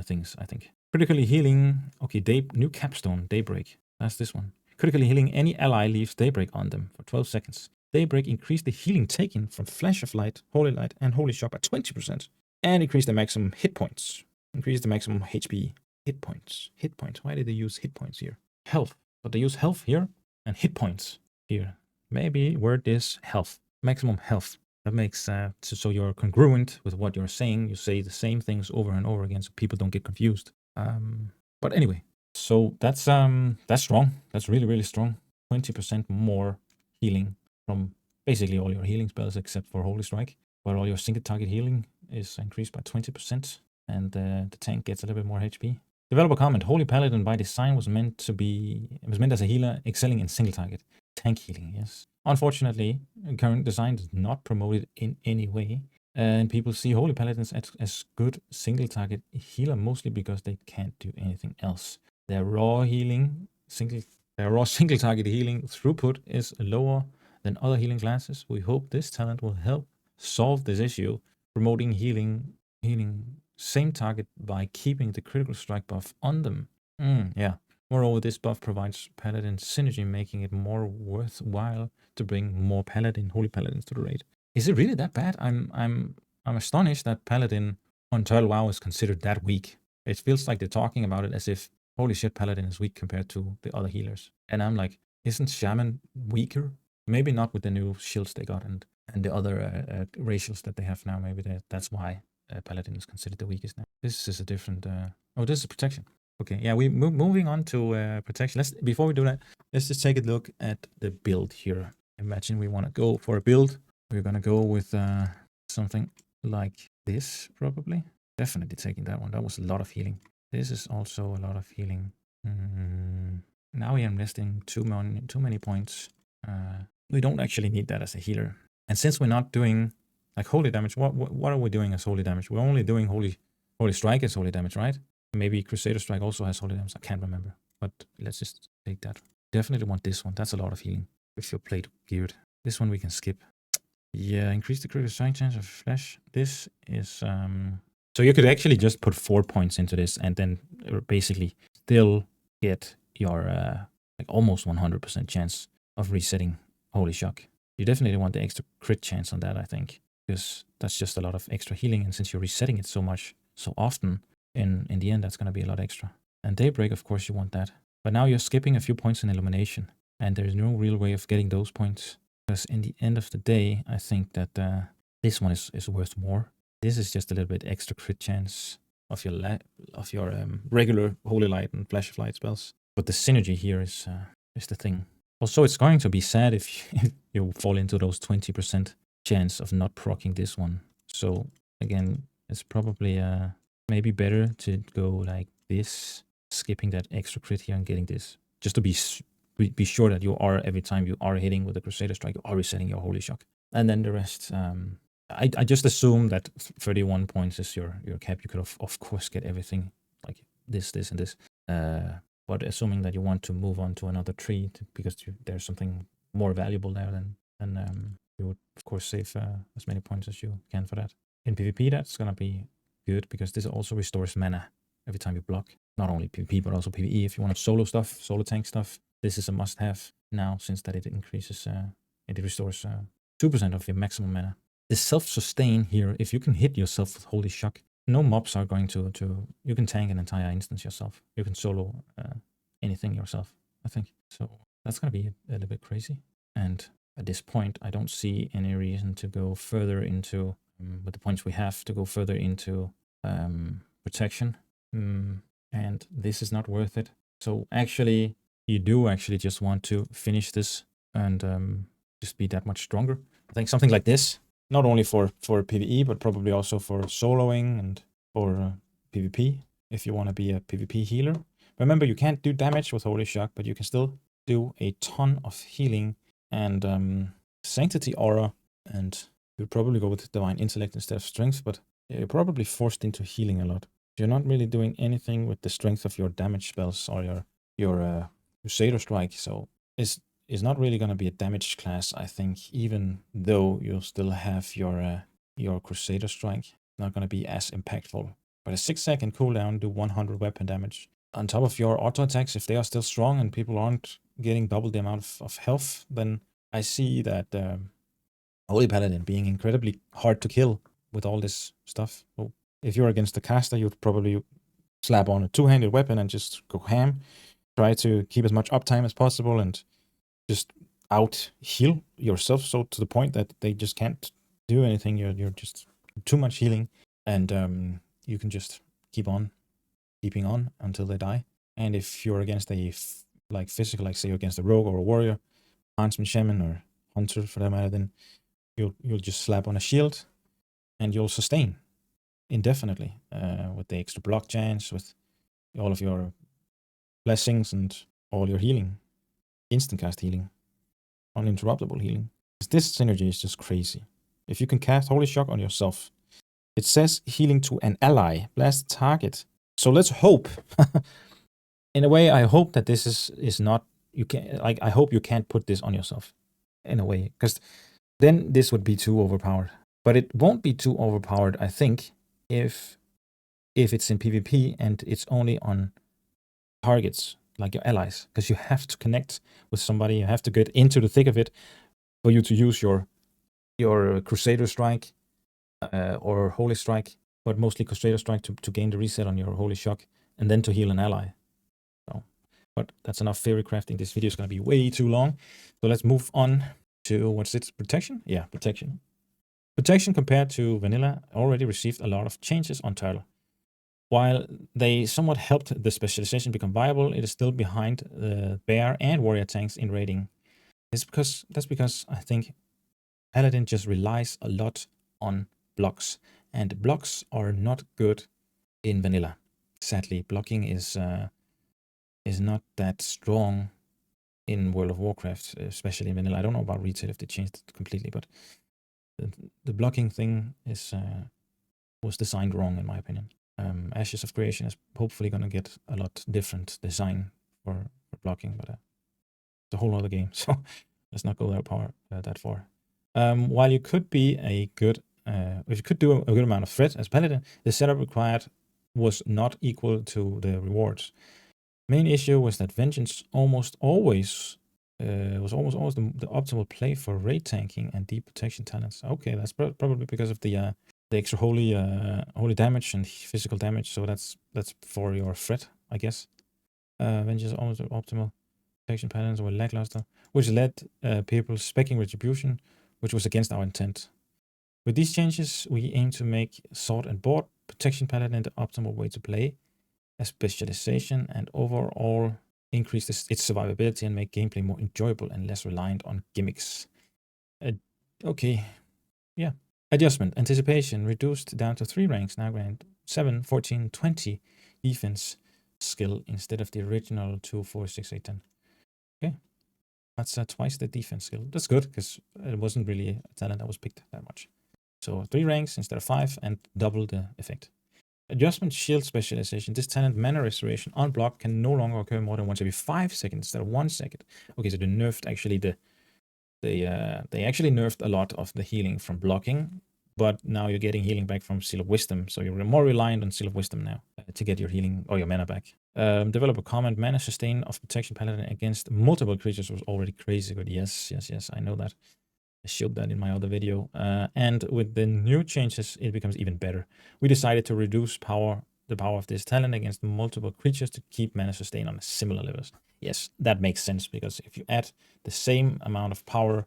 things, I think. Critically healing, okay, new capstone, Daybreak. That's this one. Critically healing any ally leaves Daybreak on them for 12 seconds. Daybreak increased the healing taken from Flash of Light, Holy Light, and Holy Shock by 20%. And increased the maximum hit points. Increased the maximum HP. Hit points. Hit points. Why did they use hit points here? Health. But they use health here and hit points here. Maybe word is health. Maximum health. That makes so you're congruent with what you're saying. You say the same things over and over again so people don't get confused. But anyway, so that's strong. That's really, really strong. 20% more healing from basically all your healing spells except for Holy Strike. But all your single target healing is increased by 20%. And the tank gets a little bit more HP. Developer comment, Holy Paladin by design was meant as a healer excelling in single target. Tank healing, yes. Unfortunately, current design does not promote it in any way. And people see Holy Paladins as good single target healer mostly because they can't do anything else. Their raw single target healing throughput is lower than other healing classes. We hope this talent will help solve this issue, promoting healing same target by keeping the critical strike buff on them. Yeah. Moreover, this buff provides Paladin synergy, making it more worthwhile to bring more Holy Paladins to the raid. Is it really that bad? I'm astonished that Paladin on Turtle WoW is considered that weak. It feels like they're talking about it as if, holy shit, Paladin is weak compared to the other healers. And I'm like, isn't Shaman weaker? Maybe not with the new shields they got and the other racials that they have now. Maybe that's why Paladin is considered the weakest now. This is a different... oh, this is protection. Okay, yeah, we moving on to protection. Before we do that, let's just take a look at the build here. Imagine we want to go for a build. We're gonna go with something like this, probably. Definitely taking that one. That was a lot of healing. This is also a lot of healing. Now we are investing too many points. We don't actually need that as a healer. And since we're not doing like holy damage, what are we doing as holy damage? We're only doing holy strike as holy damage, right? Maybe Crusader Strike also has holy damage. I can't remember. But let's just take that. Definitely want this one. That's a lot of healing if you're plate geared. This one we can skip. Yeah, increase the critical strike chance of flash. This is so you could actually just put 4 points into this and then basically still get your like almost 100% chance of resetting Holy Shock. You definitely want the extra crit chance on that, I think, because that's just a lot of extra healing, and since you're resetting it so much, so often, in the end, that's going to be a lot extra. And Daybreak, of course, you want that. But now you're skipping a few points in Illumination, and there's no real way of getting those points. Because in the end of the day, I think that this one is worth more. This is just a little bit extra crit chance of your regular Holy Light and Flash of Light spells. But the synergy here is the thing. Also, it's going to be sad if you fall into those 20% chance of not proccing this one. So again, it's probably maybe better to go like this, skipping that extra crit here and getting this, just to be sure that you are, every time you are hitting with a Crusader Strike, you are resetting your Holy Shock. And then the rest, I just assume that 31 points is your cap. You could of course get everything like this, and this. But assuming that you want to move on to another tree because there's something more valuable there, then you would of course save as many points as you can for that. In PvP, that's gonna be good because this also restores mana every time you block. Not only PvP but also PvE. If you want to solo stuff, solo tank stuff, this is a must-have now, since that it increases, it restores 2% of your maximum mana. The self-sustain here, if you can hit yourself with Holy Shock, no mobs are going to you can tank an entire instance yourself. You can solo anything yourself, I think. So that's going to be a little bit crazy. And at this point, I don't see any reason to go further into, with the points we have, to go further into protection. And this is not worth it. So actually, you do actually just want to finish this and just be that much stronger. I think something like this, not only for PvE, but probably also for soloing and for PvP, if you want to be a PvP healer. Remember, you can't do damage with Holy Shock, but you can still do a ton of healing and Sanctity Aura, and you'd probably go with Divine Intellect instead of Strength, but you're probably forced into healing a lot. You're not really doing anything with the strength of your damage spells or your Crusader Strike, so is not really going to be a damage class, I think, even though you'll still have your Crusader Strike. Not going to be as impactful. But a 6-second cooldown, do 100 weapon damage. On top of your auto attacks, if they are still strong and people aren't getting double the amount of health, then I see that Holy Paladin being incredibly hard to kill with all this stuff. So if you're against the caster, you'd probably slap on a two-handed weapon and just go ham. Try to keep as much uptime as possible and just out heal yourself, so to the point that they just can't do anything. You're just too much healing, and you can just keeping on until they die. And if you're against a physical, like say you're against a rogue or a warrior, huntsman, shaman, or hunter for that matter, then you'll just slap on a shield and you'll sustain indefinitely with the extra block chance, with all of your blessings and all your healing. Instant cast healing, uninterruptible healing. This synergy is just crazy. If you can cast Holy Shock on yourself, it says healing to an ally, blast target. So let's hope. In a way, I hope that this is not, you can, like, I hope you can't put this on yourself. In a way, because then this would be too overpowered. But it won't be too overpowered, I think, if it's in PvP and it's only on targets. like your allies, because you have to connect with somebody. You have to get into the thick of it for you to use your Crusader Strike or Holy Strike, but mostly Crusader Strike to gain the reset on your Holy Shock, and then to heal an ally. So, but that's enough theory crafting. This video is going to be way too long. So let's move on to, what's it, protection? Yeah, protection. Protection compared to vanilla already received a lot of changes on Turtle. While they somewhat helped the specialization become viable, it is still behind the bear and warrior tanks in rating. That's because I think Paladin just relies a lot on blocks, and blocks are not good in vanilla. Sadly, blocking is not that strong in World of Warcraft, especially in vanilla. I don't know about retail if they changed it completely, but the blocking thing was designed wrong in my opinion. Ashes of Creation is hopefully going to get a lot different design for blocking, but it's a whole other game, so let's not go that far. While you could be a good, if you could do a good amount of threat as Paladin, the setup required was not equal to the rewards. Main issue was that Vengeance almost always was almost the optimal play for raid tanking and deep protection talents. Okay, that's probably because of the extra holy damage and physical damage. So that's for your threat, I guess. Vengeance almost optimal. Protection patterns were lackluster, which led people speccing Retribution, which was against our intent. With these changes, we aim to make Sword and Board Protection Paladin the optimal way to play, a specialization, and overall increase its survivability and make gameplay more enjoyable and less reliant on gimmicks. Okay, yeah. Adjustment. Anticipation reduced down to 3 ranks, now grant 7, 14, 20 defense skill instead of the original 2, 4, 6, 8, 10. Okay. That's twice the defense skill. That's good, because it wasn't really a talent that was picked that much. So 3 ranks instead of 5 and double the effect. Adjustment shield specialization. This talent mana restoration on block can no longer occur more than once every 5 seconds instead of 1 second. Okay, so they nerfed actually they actually nerfed a lot of the healing from blocking, but now you're getting healing back from Seal of Wisdom, so you're more reliant on Seal of Wisdom now to get your healing or your mana back. Develop a comment, mana sustain of Protection Paladin against multiple creatures was already crazy good. Yes, I know that. I showed that in my other video. And with the new changes, it becomes even better. We decided to reduce the power of this talent against multiple creatures to keep mana sustain on similar levels. Yes, that makes sense, because if you add the same amount of power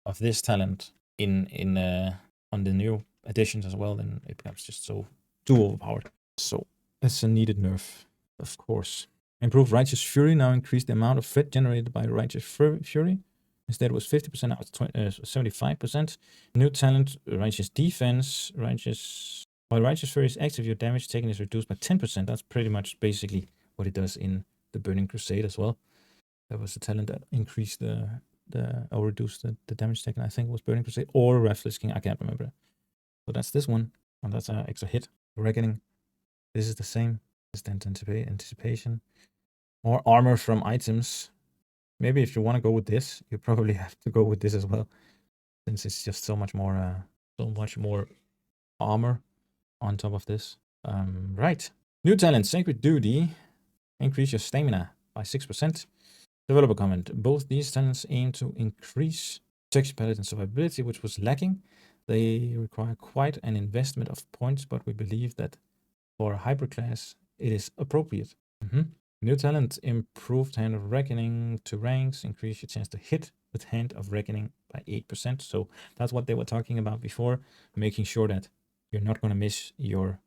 of this talent on the new additions as well, then it becomes just so too overpowered. So it's a needed nerf, of course. Improved Righteous Fury now increased the amount of threat generated by Righteous Fury. Instead it was 50%, now it's 75%. New talent, Righteous Defense. While Righteous Fury is active, your damage taken is reduced by 10%. That's pretty much basically what it does in the Burning Crusade as well. That was the talent that increased or reduced the damage taken. I think it was Burning Crusade or Wrathless King. I can't remember. So that's this one. And that's an extra hit. Reckoning. This is the same. Just anticipation. More armor from items. Maybe if you want to go with this, you probably have to go with this as well, since it's just so much more armor on top of this. Right. New talent, Sacred Duty. Increase your stamina by 6%. Developer comment. Both these talents aim to increase Protection Paladin survivability, which was lacking. They require quite an investment of points, but we believe that for a hybrid class, it is appropriate. New talent, improved Hand of Reckoning to ranks, increase your chance to hit with Hand of Reckoning by 8%. So that's what they were talking about before, making sure that you're not going to miss your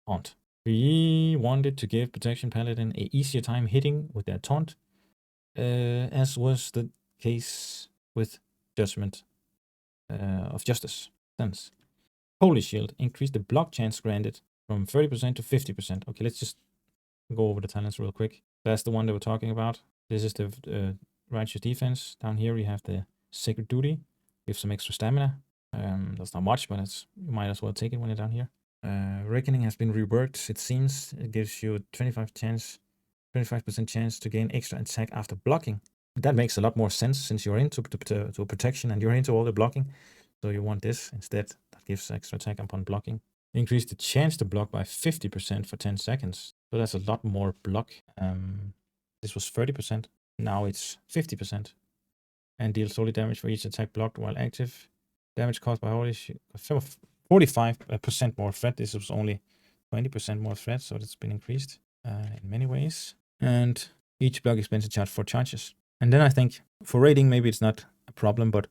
taunt. We wanted to give Protection Paladin an easier time hitting with their taunt, as was the case with Judgment of Justice. Sense. Holy Shield, increase the block chance granted from 30% to 50%. Okay, let's just go over the talents real quick. That's the one they were talking about. This is the Righteous Defense. Down here you have the Sacred Duty. Give some extra stamina. That's not much, but you might as well take it when you're down here. Reckoning has been reworked, it seems. It gives you 25% chance to gain extra attack after blocking. That makes a lot more sense, since you're into protection and you're into all the blocking. So you want this instead. That gives extra attack upon blocking. Increase the chance to block by 50% for 10 seconds. So that's a lot more block. This was 30%. Now it's 50%. And deals solely damage for each attack blocked while active. Damage caused by holy shield. 45% more threat. This was only 20% more threat, so it's been increased in many ways. And each block expense is charged 4 charges. And then I think for raiding, maybe it's not a problem, but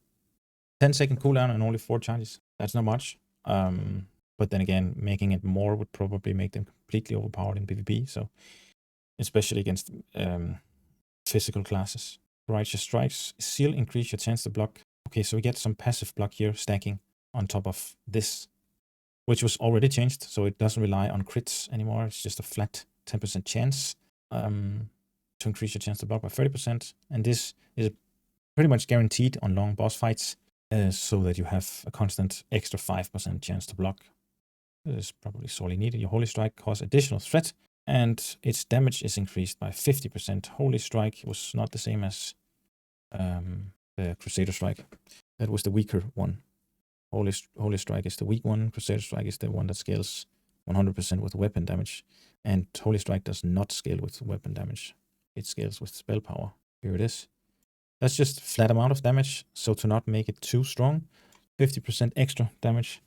10-second cooldown and only 4 charges. That's not much. But then again, making it more would probably make them completely overpowered in PvP. So, especially against physical classes. Righteous Strikes still increase your chance to block. Okay, so we get some passive block here stacking on top of this, which was already changed. So it doesn't rely on crits anymore. It's just a flat 10% chance to increase your chance to block by 30%. And this is pretty much guaranteed on long boss fights, so that you have a constant extra 5% chance to block. This is probably sorely needed. Your Holy Strike causes additional threat, and its damage is increased by 50%. Holy Strike was not the same as the Crusader Strike. That was the weaker one. Holy Strike is the weak one. Crusader Strike is the one that scales 100% with weapon damage. And Holy Strike does not scale with weapon damage. It scales with spell power. Here it is. That's just flat amount of damage. So to not make it too strong, 50% extra damage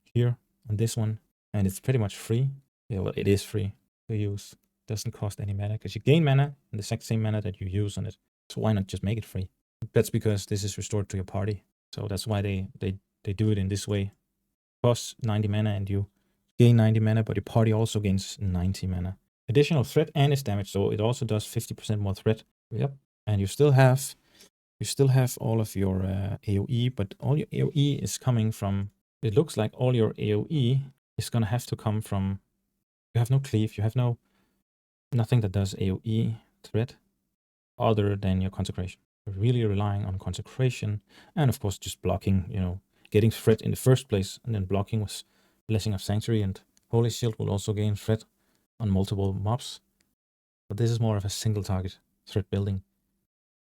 here on this one. And it's pretty much free. Yeah, well, it is free to use. Doesn't cost any mana because you gain mana in the exact same mana that you use on it. So why not just make it free? That's because this is restored to your party. So that's why they do it in this way. Costs 90 mana and you gain 90 mana, but your party also gains 90 mana. Additional threat and its damage, so it also does 50% more threat. Yep. And you still have all of your AoE, but all your AoE is coming from, it looks like all your AoE is gonna have to come from, you have no cleave, you have nothing that does AoE threat other than your consecration. You're really relying on consecration and of course just blocking, getting threat in the first place, and then blocking with Blessing of Sanctuary, and Holy Shield will also gain threat on multiple mobs. But this is more of a single target threat building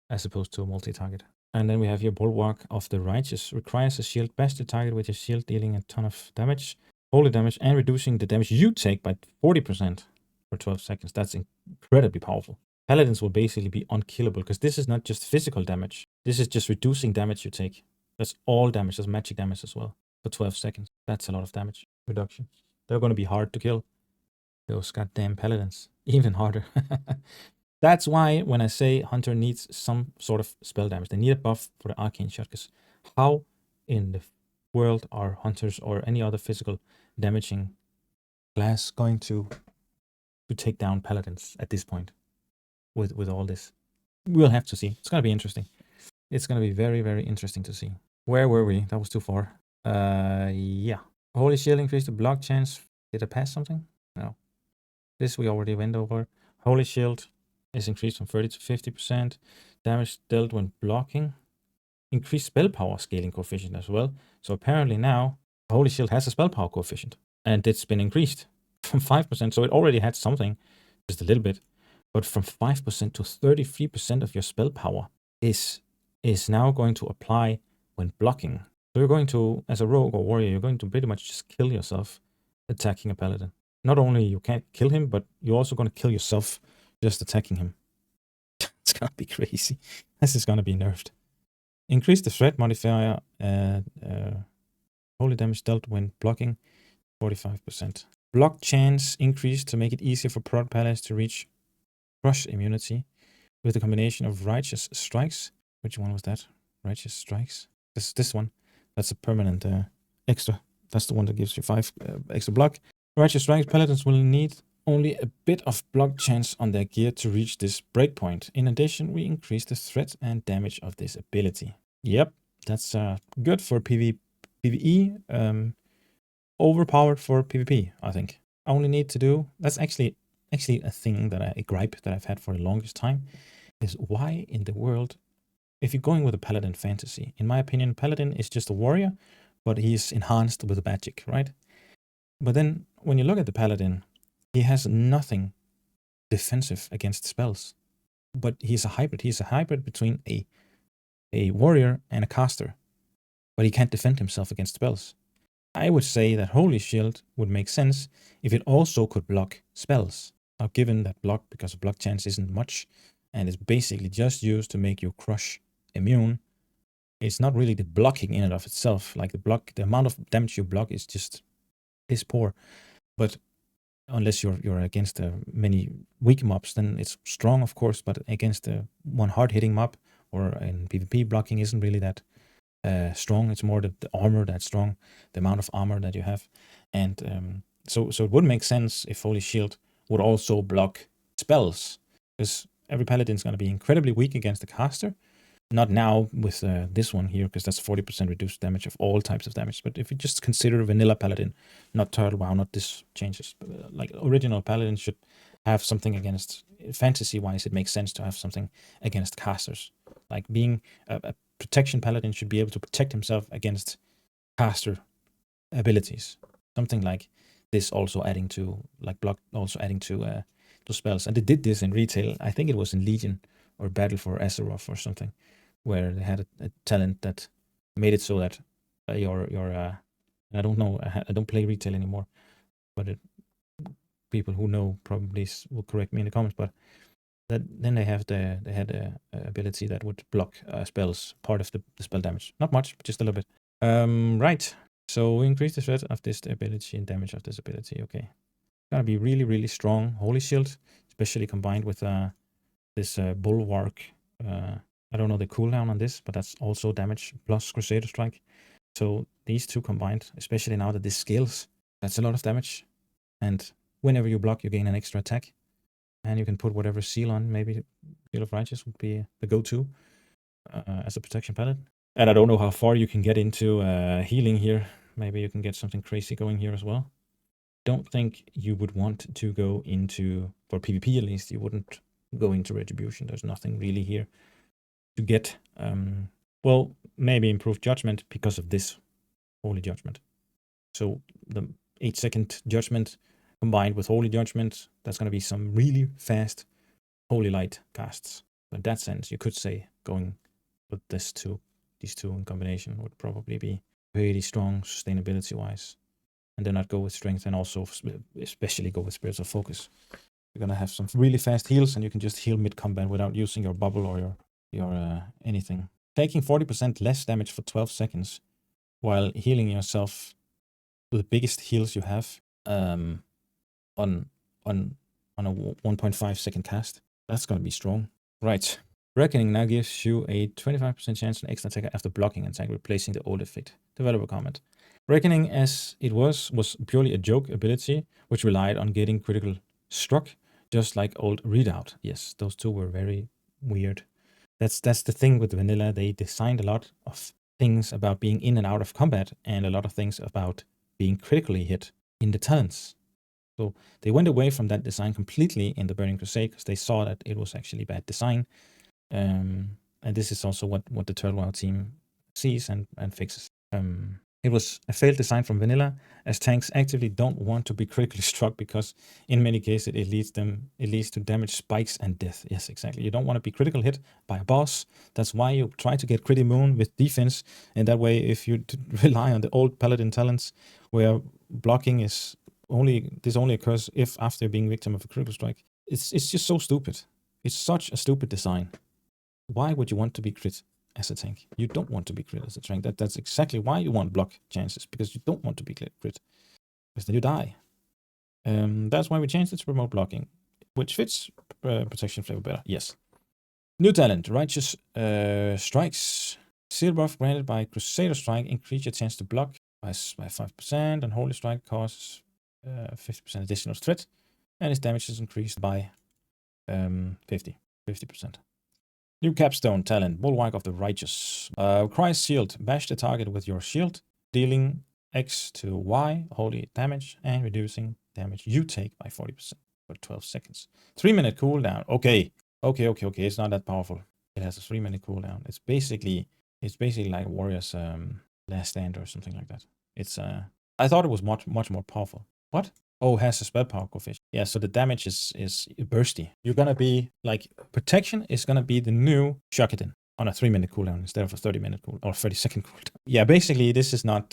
as opposed to a multi-target. And then we have your Bulwark of the Righteous. Requires a shield bash the target with your shield, dealing a ton of damage, holy damage, and reducing the damage you take by 40% for 12 seconds. That's incredibly powerful. Paladins will basically be unkillable because this is not just physical damage. This is just reducing damage you take. That's all damage. That's magic damage as well for 12 seconds. That's a lot of damage reduction. They're going to be hard to kill. Those goddamn Paladins. Even harder. That's why when I say Hunter needs some sort of spell damage, they need a buff for the Arcane Shot. Because how in the world are Hunters or any other physical damaging class going to take down Paladins at this point with all this? We'll have to see. It's going to be interesting. It's going to be very, very interesting to see. Where were we? That was too far. Yeah. Holy Shield increased the block chance. Did I pass something? No. This we already went over. Holy Shield is increased from 30 to 50%. Damage dealt when blocking. Increased spell power scaling coefficient as well. So apparently now Holy Shield has a spell power coefficient. And it's been increased from 5%. So it already had something, just a little bit. But from 5% to 33% of your spell power is now going to apply when blocking. So you're going to, as a rogue or warrior, you're going to pretty much just kill yourself attacking a paladin. Not only you can't kill him, but you're also going to kill yourself just attacking him. It's going to be crazy. This is going to be nerfed. Increase the threat modifier. Holy damage dealt when blocking, 45%. Block chance increased to make it easier for prod paladins to reach crush immunity with a combination of Righteous Strikes. Which one was that? Righteous Strikes? This one. That's a permanent extra. That's the one that gives you 5 extra block. Righteous Strikes, Paladins will need only a bit of block chance on their gear to reach this breakpoint. In addition, we increase the threat and damage of this ability. Yep, that's good for PvE. Overpowered for PvP, I think. I only need to do... That's actually a thing a gripe that I've had for the longest time. Is why in the world... If you're going with a Paladin fantasy, in my opinion, Paladin is just a warrior, but he's enhanced with magic, right? But then, when you look at the Paladin, he has nothing defensive against spells. But he's a hybrid. He's a hybrid between a warrior and a caster. But he can't defend himself against spells. I would say that Holy Shield would make sense if it also could block spells. Now, given that block, because block chance isn't much, and it's basically just used to make your crush immune. It's not really the blocking in and of itself. Like the amount of damage you block is just poor. But unless you're against many weak mobs, then it's strong, of course. But against one hard-hitting mob or in PvP, blocking isn't really that strong. It's more the armor that's strong, the amount of armor that you have, and so it would make sense if Holy Shield would also block spells, because every paladin is going to be incredibly weak against the caster. Not now with this one here, because that's 40% reduced damage of all types of damage. But if you just consider vanilla paladin, not turtle WoW, not this changes, but, like original paladin should have something against, fantasy-wise, it makes sense to have something against casters. Like being a protection paladin should be able to protect himself against caster abilities. Something like this, also adding to, like block, also adding to spells. And they did this in retail. I think it was in Legion or Battle for Azeroth or something, where they had a talent that made it so that your I don't know, I don't play retail anymore, but people who know probably will correct me in the comments, but that then they had a ability that would block spells, part of the spell damage. Not much, but just a little bit. Right. So increase the threat of this ability and damage of this ability. Okay. Gonna be really, really strong. Holy Shield, especially combined with this Bulwark. I don't know the cooldown on this, but that's also damage plus Crusader Strike. So these two combined, especially now that this scales, that's a lot of damage. And whenever you block, you gain an extra attack. And you can put whatever seal on. Maybe Seal of Righteous would be the go-to as a protection paladin. And I don't know how far you can get into healing here. Maybe you can get something crazy going here as well. Don't think you would want to go into, for PvP at least, you wouldn't go into Retribution. There's nothing really here to get. Well, maybe improved judgment because of this Holy Judgment. So the 8-second judgment combined with Holy Judgment, that's going to be some really fast Holy Light casts. So in that sense, you could say going with these two in combination would probably be pretty strong sustainability-wise. And then I'd go with Strength and also especially go with Spirits of Focus. You're going to have some really fast heals, and you can just heal mid-combat without using your bubble or your anything. Taking 40% less damage for 12 seconds while healing yourself to the biggest heals you have on a 1.5 second cast. That's going to be strong. Right. Reckoning now gives you a 25% chance an extra attack after blocking an attack, replacing the old effect. Developer comment. Reckoning, as it was purely a joke ability, which relied on getting critical struck, just like old Readout. Yes, those two were very weird. That's the thing with vanilla. They designed a lot of things about being in and out of combat, and a lot of things about being critically hit in the talents. So they went away from that design completely in the Burning Crusade because they saw that it was actually bad design. And this is also what the Turtle WoW team sees and fixes. It was a failed design from vanilla, as tanks actively don't want to be critically struck because in many cases it leads to damage spikes and death. Yes, exactly. You don't want to be critical hit by a boss. That's why you try to get crit immune with defense, and that way if you rely on the old paladin talents where blocking is this only occurs if after being victim of a critical strike. It's just so stupid. It's such a stupid design. Why would you want to be crit as a tank? You don't want to be crit as a tank. That's exactly why you want block chances, because you don't want to be crit, because then you die. That's why we changed it to remote blocking, which fits protection flavor better. Yes. New talent, Righteous Strikes. Seal buff granted by Crusader Strike increase your chance to block by 5%, and Holy Strike causes 50% additional threat, and its damage is increased by 50%. New capstone talent, Bulwark of the Righteous. Christ Shield, bash the target with your shield, dealing X to Y holy damage and reducing damage you take by 40% for 12 seconds. 3-minute cooldown. Okay. It's not that powerful. It has a 3-minute cooldown. It's basically like Warrior's Last Stand or something like that. It's I thought it was much more powerful. What? Oh, has a spell power coefficient. Yeah, so the damage is bursty. You're gonna be like, protection is gonna be the new Shockedin on a 3-minute cooldown instead of a 30-minute cooldown or 30-second cooldown. Yeah, basically this is not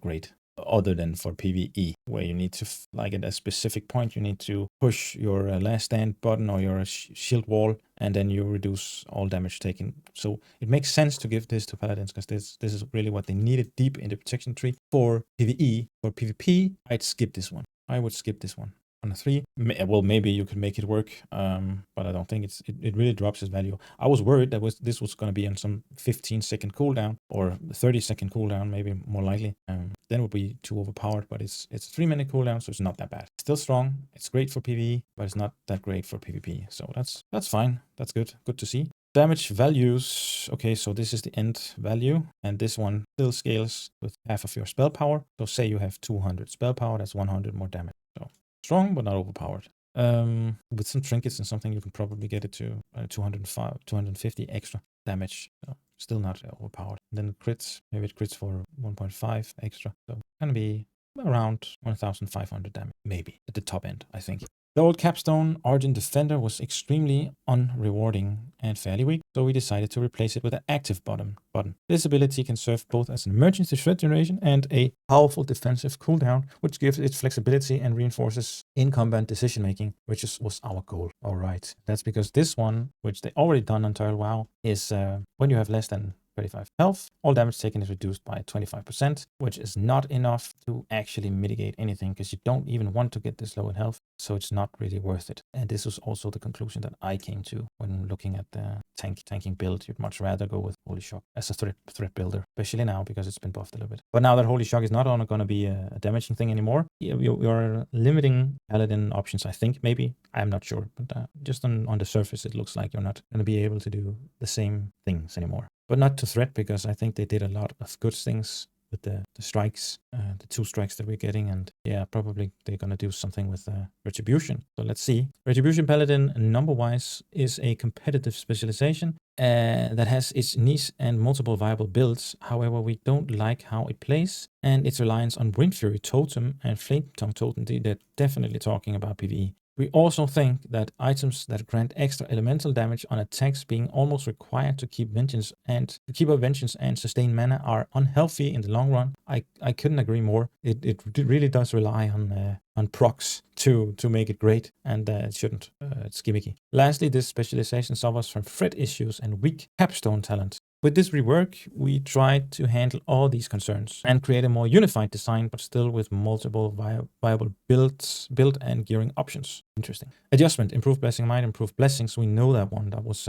great. other than for PvE, where you need to, like at a specific point, you need to push your last stand button or your shield wall, and then you reduce all damage taken. So it makes sense to give this to Paladins, because this is really what they needed deep in the protection tree for PvE. For PvP, I'd skip this one. I would skip this one. On a 3, well, maybe you could make it work, but I don't think it really drops its value. I was worried that this was going to be on some 15-second cooldown or 30-second cooldown, maybe more likely. Then it would be too overpowered, but it's a 3-minute cooldown, so it's not that bad. Still strong. It's great for PvE, but it's not that great for PvP. So that's fine. That's good. Good to see. Damage values. Okay, so this is the end value, and this one still scales with half of your spell power. So say you have 200 spell power, that's 100 more damage. So strong, but not overpowered. With some trinkets and something, you can probably get it to 250 extra damage. So still not overpowered. And then it crits, maybe it crits for 1.5 extra. So it's gonna be around 1,500 damage, maybe at the top end, I think. The old capstone, Argent Defender, was extremely unrewarding and fairly weak, so we decided to replace it with an active button. This ability can serve both as an emergency threat generation and a powerful defensive cooldown, which gives it flexibility and reinforces in-combat decision-making, which was our goal. Alright, that's because this one, which they already done on Turtle WoW, is when you have less than 35 health, all damage taken is reduced by 25%, which is not enough to actually mitigate anything, because you don't even want to get this low in health, so it's not really worth it. And this was also the conclusion that I came to when looking at the tanking build. You'd much rather go with Holy Shock as a threat builder, especially now because it's been buffed a little bit. But now that Holy Shock is not only going to be a damaging thing anymore, you're limiting Paladin options, I think, maybe. I'm not sure, but just on the surface, it looks like you're not going to be able to do the same things anymore. But not to threat, because I think they did a lot of good things with the strikes, the 2 strikes that we're getting. And yeah, probably they're going to do something with Retribution. So let's see. Retribution Paladin, number-wise, is a competitive specialization that has its niche and multiple viable builds. However, we don't like how it plays, and its reliance on Wind Fury Totem and Flame Tongue Totem. They're definitely talking about PvE. We also think that items that grant extra elemental damage on attacks being almost required to keep vengeance and sustain mana are unhealthy in the long run. I couldn't agree more. It really does rely on procs to make it great, and it shouldn't. It's gimmicky. Lastly, this specialization suffers from threat issues and weak capstone talent. With this rework, we tried to handle all these concerns and create a more unified design, but still with multiple viable build and gearing options. Interesting. Adjustment, improved Blessing of Might, improved Blessings. We know that one. That was,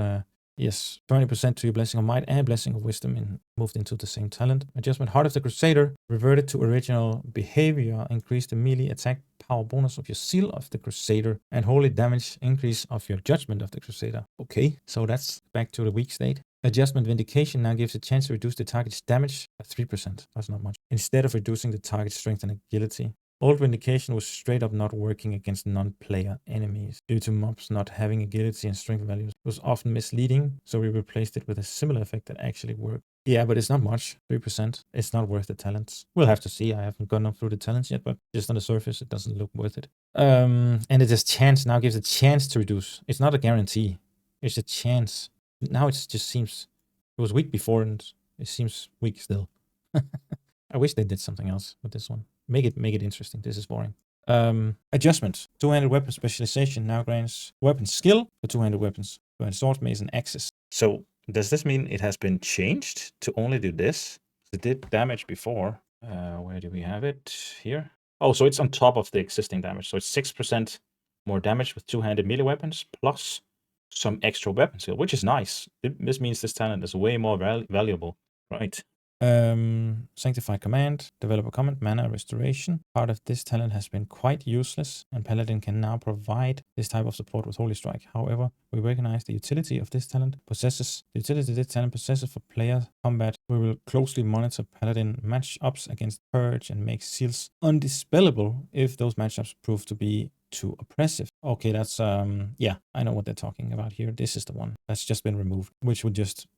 yes, 20% to your Blessing of Might and Blessing of Wisdom moved into the same talent. Adjustment, Heart of the Crusader, reverted to original behavior, increased the melee attack power bonus of your Seal of the Crusader, and holy damage increase of your Judgment of the Crusader. Okay, so that's back to the weak state. Adjustment, Vindication now gives a chance to reduce the target's damage by 3%. That's not much. Instead of reducing the target's strength and agility. Old Vindication was straight up not working against non-player enemies due to mobs not having agility and strength values. It was often misleading, so we replaced it with a similar effect that actually worked. Yeah, but it's not much. 3%. It's not worth the talents. We'll have to see. I haven't gone up through the talents yet, but just on the surface, it doesn't look worth it. And it just chance now gives a chance to reduce. It's not a guarantee. It's a chance. Now it just seems, it was weak before and it seems weak still. I wish they did something else with this one. Make it interesting. This is boring. Adjustment. 2-handed weapon specialization now grants weapon skill for 2-handed weapons. 2-handed swords, mace, and axes. So does this mean it has been changed to only do this? It did damage before. Where do we have it? Here. Oh, so it's on top of the existing damage. So it's 6% more damage with 2-handed melee weapons plus some extra weapon skill, which is nice. This means this talent is way more valuable, right? Sanctified Command, Developer Comment, Mana Restoration. Part of this talent has been quite useless, and Paladin can now provide this type of support with Holy Strike. However, we recognize the utility of this talent possesses. The utility this talent possesses for player combat. We will closely monitor Paladin matchups against Purge and make seals undispellable if those matchups prove to be too oppressive. Okay, that's yeah, I know what they're talking about here. This is the one that's just been removed, which would just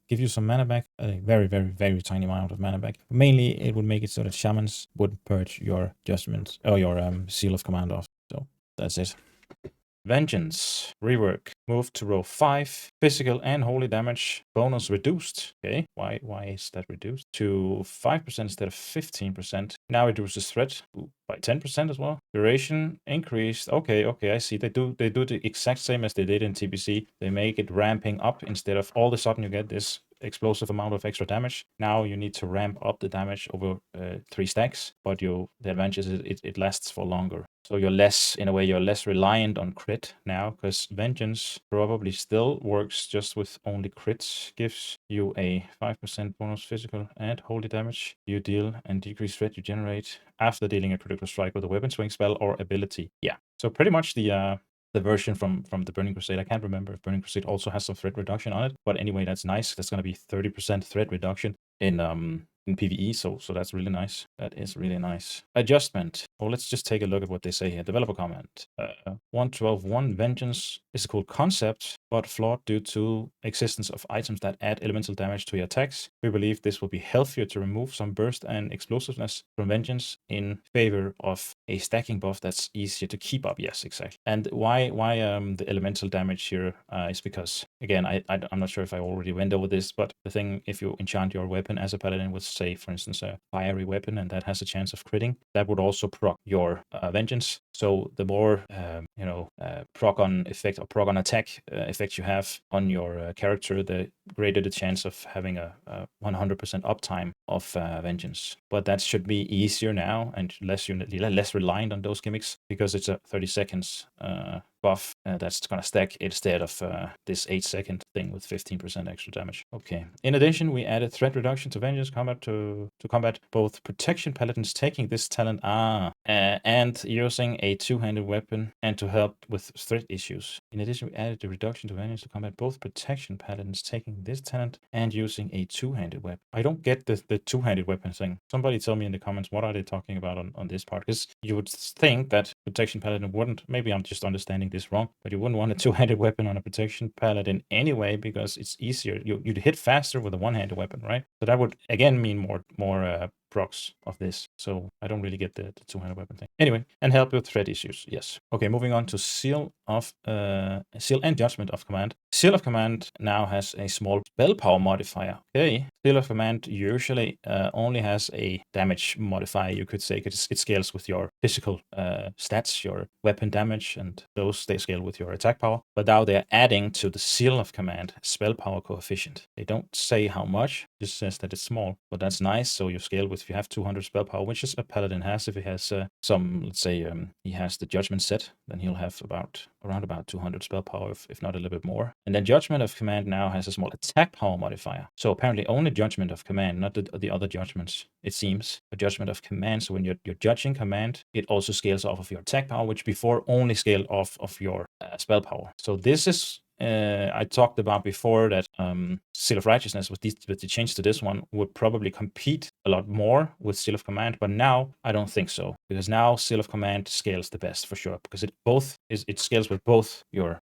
give you some mana back, a very, very, very tiny amount of mana back. Mainly, it would make it so that shamans would purge your judgment or your seal of command off. So that's it. Vengeance. Rework. Move to row 5. Physical and holy damage. Bonus reduced. Okay, why is that reduced? To 5% instead of 15%. Now reduces threat by 10% as well. Duration increased. Okay, I see. They do the exact same as they did in TBC. They make it ramping up instead of all of a sudden you get this explosive amount of extra damage. Now you need to ramp up the damage over 3 stacks, but the advantage is it lasts for longer. So you're less reliant on crit now, because Vengeance probably still works just with only crits. Gives you a 5% bonus physical and holy damage you deal and decreased threat you generate after dealing a critical strike with a weapon swing spell or ability. Yeah, so pretty much the version from the Burning Crusade. I can't remember if Burning Crusade also has some threat reduction on it, but anyway, that's nice. That's going to be 30% threat reduction in PvE, so that's really nice. That is really nice. Adjustment. Well, let's just take a look at what they say here. Developer comment. 1.12.1 Vengeance is a cool concept, but flawed due to existence of items that add elemental damage to your attacks. We believe this will be healthier to remove some burst and explosiveness from Vengeance in favor of a stacking buff that's easier to keep up. Yes, exactly. And why the elemental damage here is because, again, I'm not sure if I already went over this, but the thing, if you enchant your weapon as a paladin with, say, for instance, a fiery weapon, and that has a chance of critting, that would also proc your Vengeance. So the more proc on effect or proc on attack effect you have on your character, the greater the chance of having a 100% uptime of Vengeance. But that should be easier now and less reliant on those gimmicks, because it's a 30 seconds buff that's going to stack instead of this 8-second thing with 15% extra damage. Okay. In addition, we added threat reduction to Vengeance combat to combat both protection paladins taking this talent and using a two-handed weapon, and to help with threat issues. In addition, we added the reduction to Vengeance to combat both protection paladins taking this talent and using a two-handed weapon. I don't get the two-handed weapon thing. Somebody tell me in the comments, what are they talking about on this part? Because you would think that protection paladin wouldn't, maybe I'm just understanding this wrong, but you wouldn't want a two-handed weapon on a protection paladin anyway, because it's easier. You'd hit faster with a one-handed weapon, right? So that would again mean more procs of this. So I don't really get the two-handed weapon thing. Anyway, and help with threat issues. Yes. Okay, moving on to Seal and Judgment of Command. Seal of Command now has a small spell power modifier. Okay. Seal of Command usually only has a damage modifier, you could say, because it scales with your physical stats, your weapon damage, and those they scale with your attack power. But now they're adding to the Seal of Command spell power coefficient. They don't say how much, just says that it's small, but that's nice. So you scale with, if you have 200 spell power, which is a paladin has. If he has some, let's say he has the Judgment set, then he'll have around about 200 spell power, if not a little bit more. And then Judgment of Command now has a small attack power modifier. So apparently only Judgment of Command, not the other judgments, it seems. A Judgment of Command, so when you're judging command, it also scales off of your attack power, which before only scaled off of your spell power. So this is I talked about before that Seal of Righteousness with the change to this one would probably compete a lot more with Seal of Command, but now I don't think so, because now Seal of Command scales the best for sure, because it scales with both your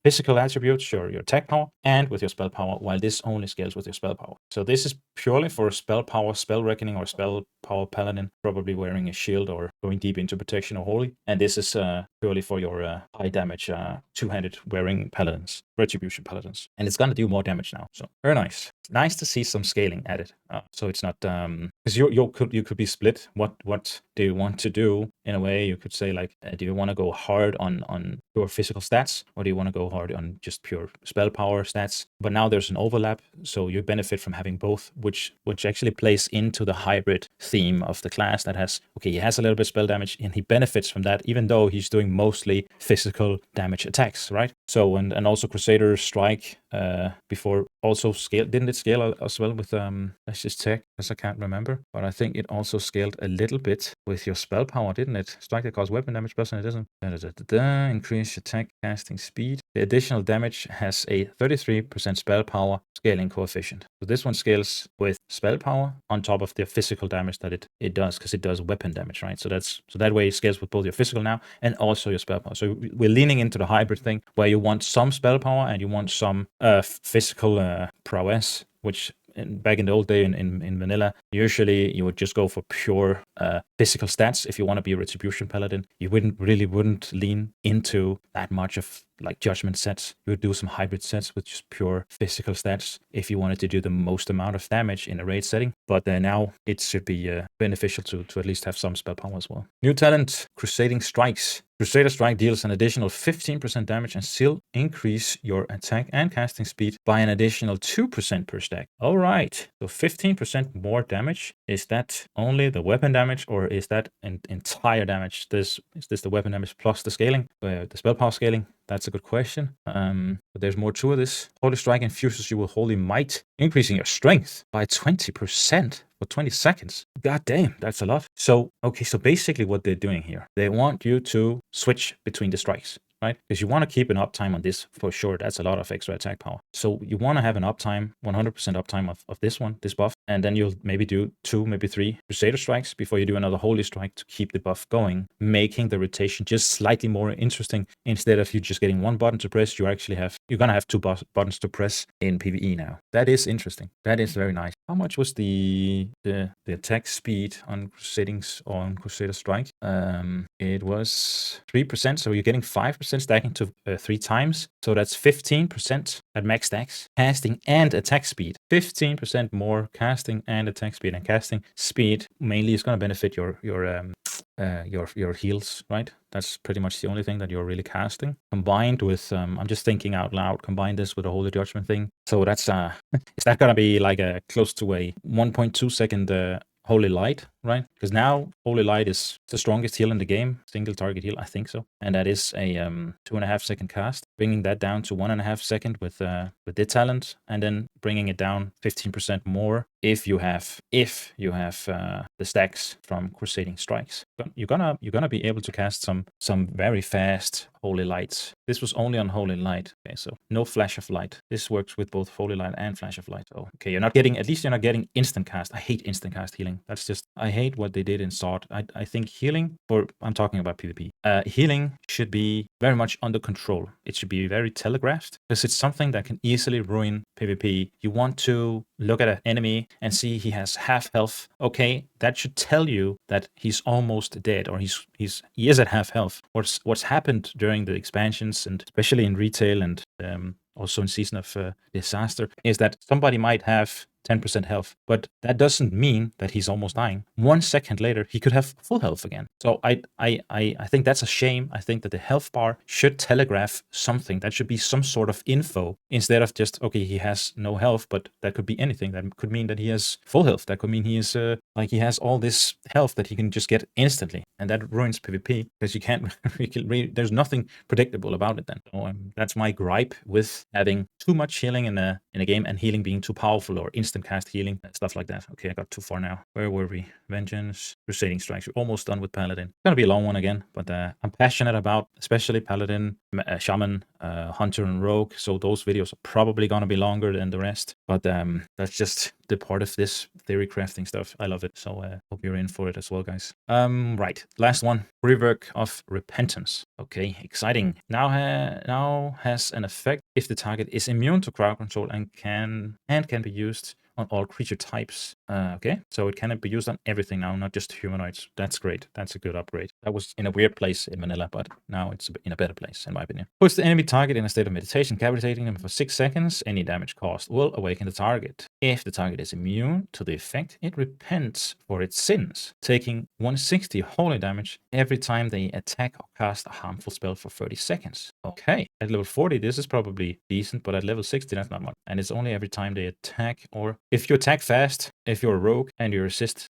physical attributes, your attack power, and with your spell power, while this only scales with your spell power. So this is purely for spell power, spell reckoning, or spell power paladin, probably wearing a shield or going deep into protection or holy, and this is purely for your high damage two-handed wearing paladins, Retribution paladins, and it's gonna do more damage now. So very nice. Nice to see some scaling added. So it's not because you could be split. What do you want to do? In a way, you could say like, do you want to go hard on pure physical stats, or do you want to go hard on just pure spell power stats? But now there's an overlap, so you benefit from having both, which actually plays into the hybrid theme of the class. That has, okay, he has a little bit of spell damage, and he benefits from that, even though he's doing mostly physical damage attacks, right? So and also Crusader Strike before also scaled. Didn't it scale as well with let's just check, because I can't remember, but I think it also scaled a little bit with your spell power, didn't it? Strike that causes weapon damage plus, and it doesn't. Increase attack casting speed. The additional damage has a 33% spell power scaling coefficient. So this one scales with spell power on top of the physical damage that it does, because it does weapon damage, right? So that way it scales with both your physical now and also your spell power. So we're leaning into the hybrid thing, where you want some spell power and you want some physical prowess, which back in the old day in vanilla, usually you would just go for pure physical stats. If you want to be a Retribution Paladin, you wouldn't lean into that much of like judgment sets. You would do some hybrid sets with just pure physical stats if you wanted to do the most amount of damage in a raid setting. But now it should be beneficial to at least have some spell power as well. New talent, Crusading Strikes. Crusader Strike deals an additional 15% damage and still increase your attack and casting speed by an additional 2% per stack. All right, so 15% more damage. Is that only the weapon damage, or is that an entire damage? Is this the weapon damage plus the scaling, the spell power scaling? That's a good question. But there's more to this. Holy Strike infuses you with Holy Might, increasing your strength by 20% for 20 seconds. God damn, that's a lot. So, okay, so basically what they're doing here, they want you to switch between the strikes, right? Because you want to keep an uptime on this for sure. That's a lot of extra attack power. So you want to have an uptime, 100% uptime of this one, this buff. And then you'll maybe do 2, maybe 3 Crusader Strikes before you do another Holy Strike to keep the buff going, making the rotation just slightly more interesting. Instead of you just getting one button to press, you're gonna have 2 buttons to press in PvE now. That is interesting. That is very nice. How much was the attack speed on Crusader Strike? It was 3%, so you're getting 5% stacking to 3 times. So that's 15% at max stacks, casting and attack speed. 15% more casting and attack speed. And casting speed mainly is going to benefit your heals, right? That's pretty much the only thing that you're really casting. Combined with, I'm just thinking out loud, combine this with a Holy Judgment thing. So that's, is that going to be like close to a 1.2 second Holy Light, right? Because now Holy Light is the strongest heal in the game, single target heal, I think so. And that is a 2.5 second cast, bringing that down to 1.5 second with the talent, and then bringing it down 15% more if you have the stacks from Crusading Strikes. You're gonna be able to cast some very fast Holy Lights. This was only on Holy Light. Okay, so no Flash of Light. This works with both Holy Light and Flash of Light. So okay, at least you're not getting instant cast. I hate instant cast healing. I hate what they did in Sword. I think healing, I'm talking about PvP. Healing should be very much under control. It should be very telegraphed, because it's something that can easily ruin PvP. You want to look at an enemy and see he has half health. Okay, that should tell you that he's almost dead, or he is at half health. What's happened during the expansions, and especially in retail and also in Season of Disaster, is that somebody might have 10% health, but that doesn't mean that he's almost dying. 1 second later, he could have full health again. So I think that's a shame. I think that the health bar should telegraph something. That should be some sort of info, instead of just, okay, he has no health, but that could be anything. That could mean that he has full health. That could mean he is he has all this health that he can just get instantly, and that ruins PvP, because you can't there's nothing predictable about it then. So that's my gripe with having too much healing in a game, and healing being too powerful, or instant cast healing, stuff like that. Okay, I got too far now. Where were we? Vengeance, Crusading Strikes. We're almost done with Paladin. It's gonna be a long one again, but I'm passionate about especially Paladin, Shaman, Hunter, and Rogue. So those videos are probably gonna be longer than the rest. But that's just the part of this theory crafting stuff. I love it. So hope you're in for it as well, guys. Right, last one. Rework of Repentance. Okay, exciting. Now has an effect if the target is immune to crowd control and can be used on all creature types. Okay, so it can be used on everything now, not just humanoids. That's great. That's a good upgrade. That was in a weird place in vanilla, but now it's in a better place, in my opinion. Puts the enemy target in a state of meditation, captivating them for 6 seconds. Any damage caused will awaken the target. If the target is immune to the effect, it repents for its sins, taking 160 holy damage every time they attack or cast a harmful spell for 30 seconds. Okay, at level 40, this is probably decent, but at level 60, that's not much. And it's only every time they attack, or if you attack fast, if you're a rogue and you resist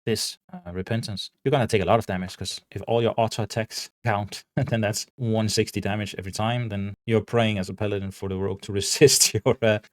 this repentance, you're gonna take a lot of damage, because if all your auto attacks count, then that's 160 damage every time. Then you're praying as a paladin for the rogue to resist your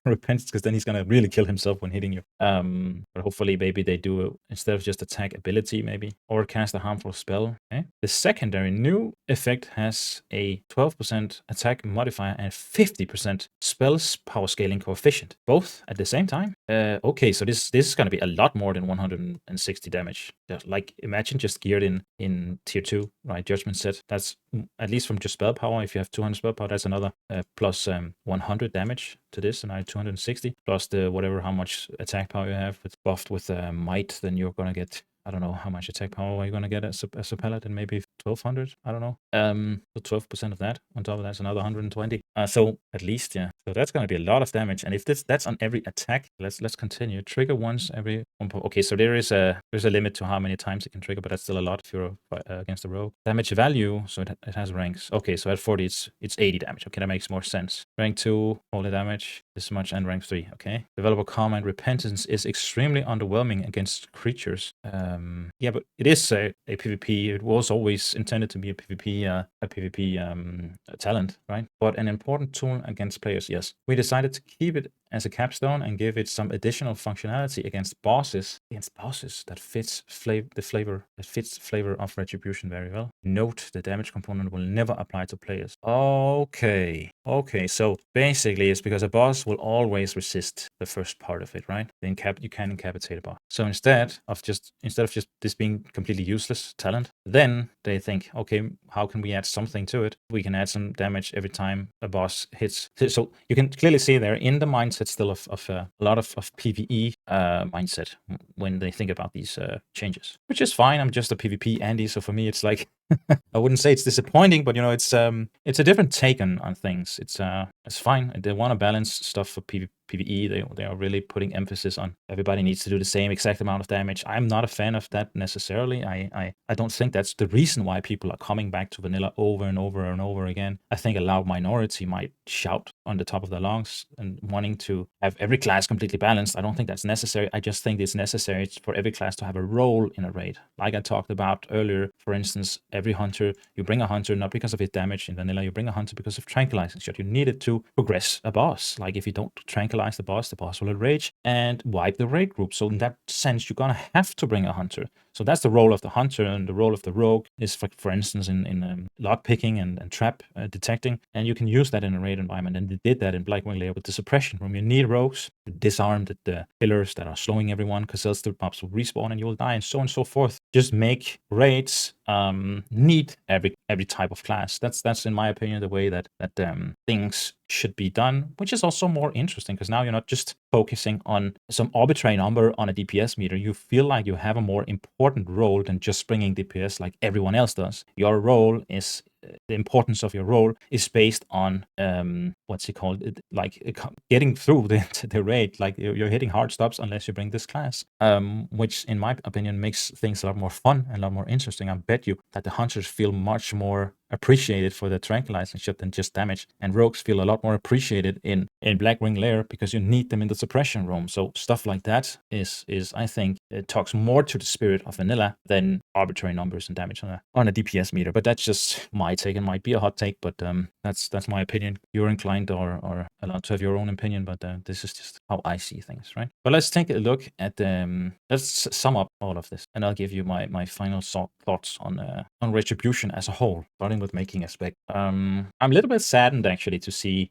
repentance, because then he's gonna really kill himself when hitting you. But hopefully maybe they do, instead of just attack ability, maybe, or cast a harmful spell. Okay? The secondary new effect has a 12% attack modifier and 50% spell power scaling coefficient, both at the same time. Okay, so this is going to be a lot more than 160 damage. Like, imagine just geared in tier 2, right? Judgment set. That's at least from just spell power. If you have 200 spell power, that's another plus 100 damage to this, and I 260 plus the whatever how much attack power you have with buffed with might. Then you're gonna get, I don't know how much attack power you're gonna get as a paladin, maybe 1200. I don't know. So 12% of that. On top of that's another 120. So at least, yeah. So that's gonna be a lot of damage. And if that's on every attack, let's continue. Trigger once every one. Okay, so there's a limit to how many times it can trigger, but that's still a lot if you're against a rogue. Damage value, so it has ranks. Okay, so at 40 it's 80 damage. Okay, that makes more sense. Rank 2, holy damage, this much, and rank 3. Okay. Developer comment: repentance is extremely underwhelming against creatures. Yeah, but it is a PvP. It was always intended to be a PvP talent, right? But an important tool against players. Yes, we decided to keep it as a capstone and give it some additional functionality against bosses. That fits the flavor of Retribution very well. Note: the damage component will never apply to players. Okay, so basically it's because a boss will always resist the first part of it, right? You can incapacitate a boss. So instead of just this being completely useless talent, then they think, okay, how can we add something to it? We can add some damage every time a boss hits. So you can clearly see there in the mindset still of a lot of PvE mindset when they think about these changes, which is fine. I'm just a PvP Andy, so for me it's like I wouldn't say it's disappointing, but it's a different take on things. It's fine. They want to balance stuff for PvE. They are really putting emphasis on everybody needs to do the same exact amount of damage. I'm not a fan of that necessarily. I don't think that's the reason why people are coming back to vanilla over and over and over again. I think a loud minority might shout on the top of their lungs and wanting to have every class completely balanced. I don't think that's necessary. I just think it's necessary for every class to have a role in a raid. Like I talked about earlier, for instance, every hunter, you bring a hunter not because of his damage in vanilla, you bring a hunter because of tranquilizing shot. You need it to progress a boss. Like if you don't tranquilize the boss will enrage and wipe the raid group. So in that sense, you're gonna have to bring a hunter. So that's the role of the hunter, and the role of the rogue is, for instance, in lock picking and trap detecting, and you can use that in a raid environment. And they did that in Blackwing Lair with the suppression room. You need rogues to disarm the pillars that are slowing everyone, because else the mobs will respawn and you will die, and so on and so forth. Just make raids need every type of class. That's in my opinion the way that things should be done, which is also more interesting because now you're not just focusing on some arbitrary number on a DPS meter. You feel like you have a more important role than just bringing DPS like everyone else does. Your role is the importance of your role is based on what's it called? Getting through the raid. Like you're hitting hard stops unless you bring this class, which in my opinion makes things a lot more fun and a lot more interesting. I bet you that the hunters feel much more appreciated for the tranquilizing shot than just damage, and rogues feel a lot more appreciated in Blackwing Lair because you need them in the suppression room. So stuff like that is I think it talks more to the spirit of vanilla than arbitrary numbers and damage on a DPS meter. But that's just my take, and might be a hot take, but that's my opinion. You're inclined or allowed to have your own opinion, but this is just how I see things, right? But let's take a look at let's sum up all of this, and I'll give you my final thoughts on Retribution as a whole, starting with making a spec. I'm a little bit saddened actually to see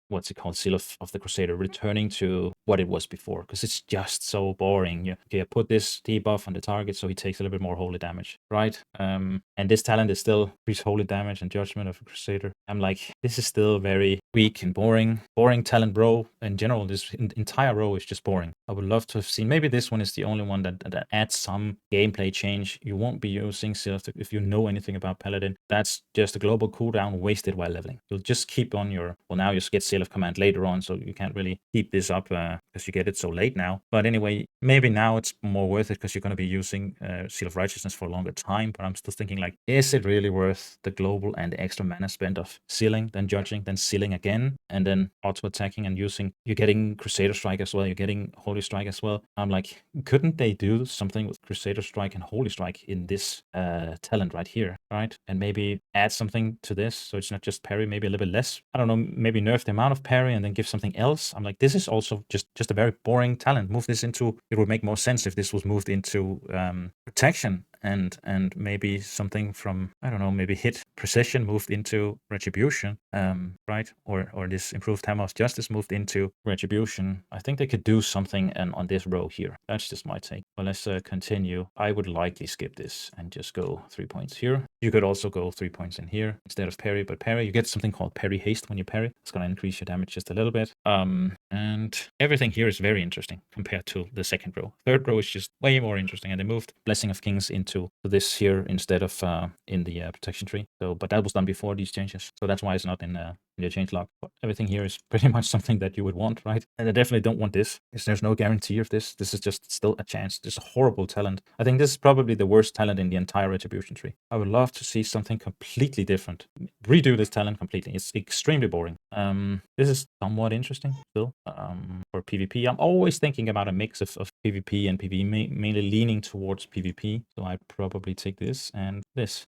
what's it called, Seal of the Crusader returning to what it was before, because it's just so boring. I put this debuff on the target so he takes a little bit more holy damage, right? And this talent is still increase holy damage and judgment of a Crusader. I'm like, this is still very weak and boring talent, bro. In general, this entire row is just boring. I would love to have seen, maybe this one is the only one that adds some gameplay change. You won't be using Seal if you know anything about Paladin. That's just a global cooldown wasted while leveling. You'll just keep on now you get Seal of Command later on, so you can't really keep this up because you get it so late now. But anyway, maybe now it's more worth it because you're going to be using Seal of Righteousness for a longer time. But I'm still thinking, like, is it really worth the global and the extra mana spent of sealing, then judging, then sealing again, and then auto attacking and using? You're getting Crusader Strike as well, you're getting Holy Strike as well. I'm like, couldn't they do something with Crusader Strike and Holy Strike in this talent right here, right? And maybe add something to this so it's not just parry, maybe a little bit less. I don't know, maybe nerf the amount of parry and then give something else. I'm like, this is also just a very boring talent. Move this into, it would make more sense if this was moved into protection and maybe something from, I don't know, maybe hit precision moved into retribution, right? Or this improved hammer of justice moved into retribution. I think they could do something on this row here. That's just my take. But let's continue. I would likely skip this and just go 3 points here. You could also go 3 points in here instead of parry, but parry, you get something called parry haste when you parry. It's going to increase your damage just a little bit. And everything here is very interesting compared to the second row. Third row is just way more interesting, and they moved Blessing of Kings into this here instead of in the protection tree. So, but that was done before these changes, so that's why it's not in the change log. But everything here is pretty much something that you would want, right? And I definitely don't want this, because there's no guarantee of this. This is just still a chance. This is a horrible talent. I think this is probably the worst talent in the entire Retribution tree. I would love to see something completely different. Redo this talent completely. It's extremely boring. This is somewhat interesting still for PvP. I'm always thinking about a mix of PvP and PvE, mainly leaning towards PvP. So I probably take this and this.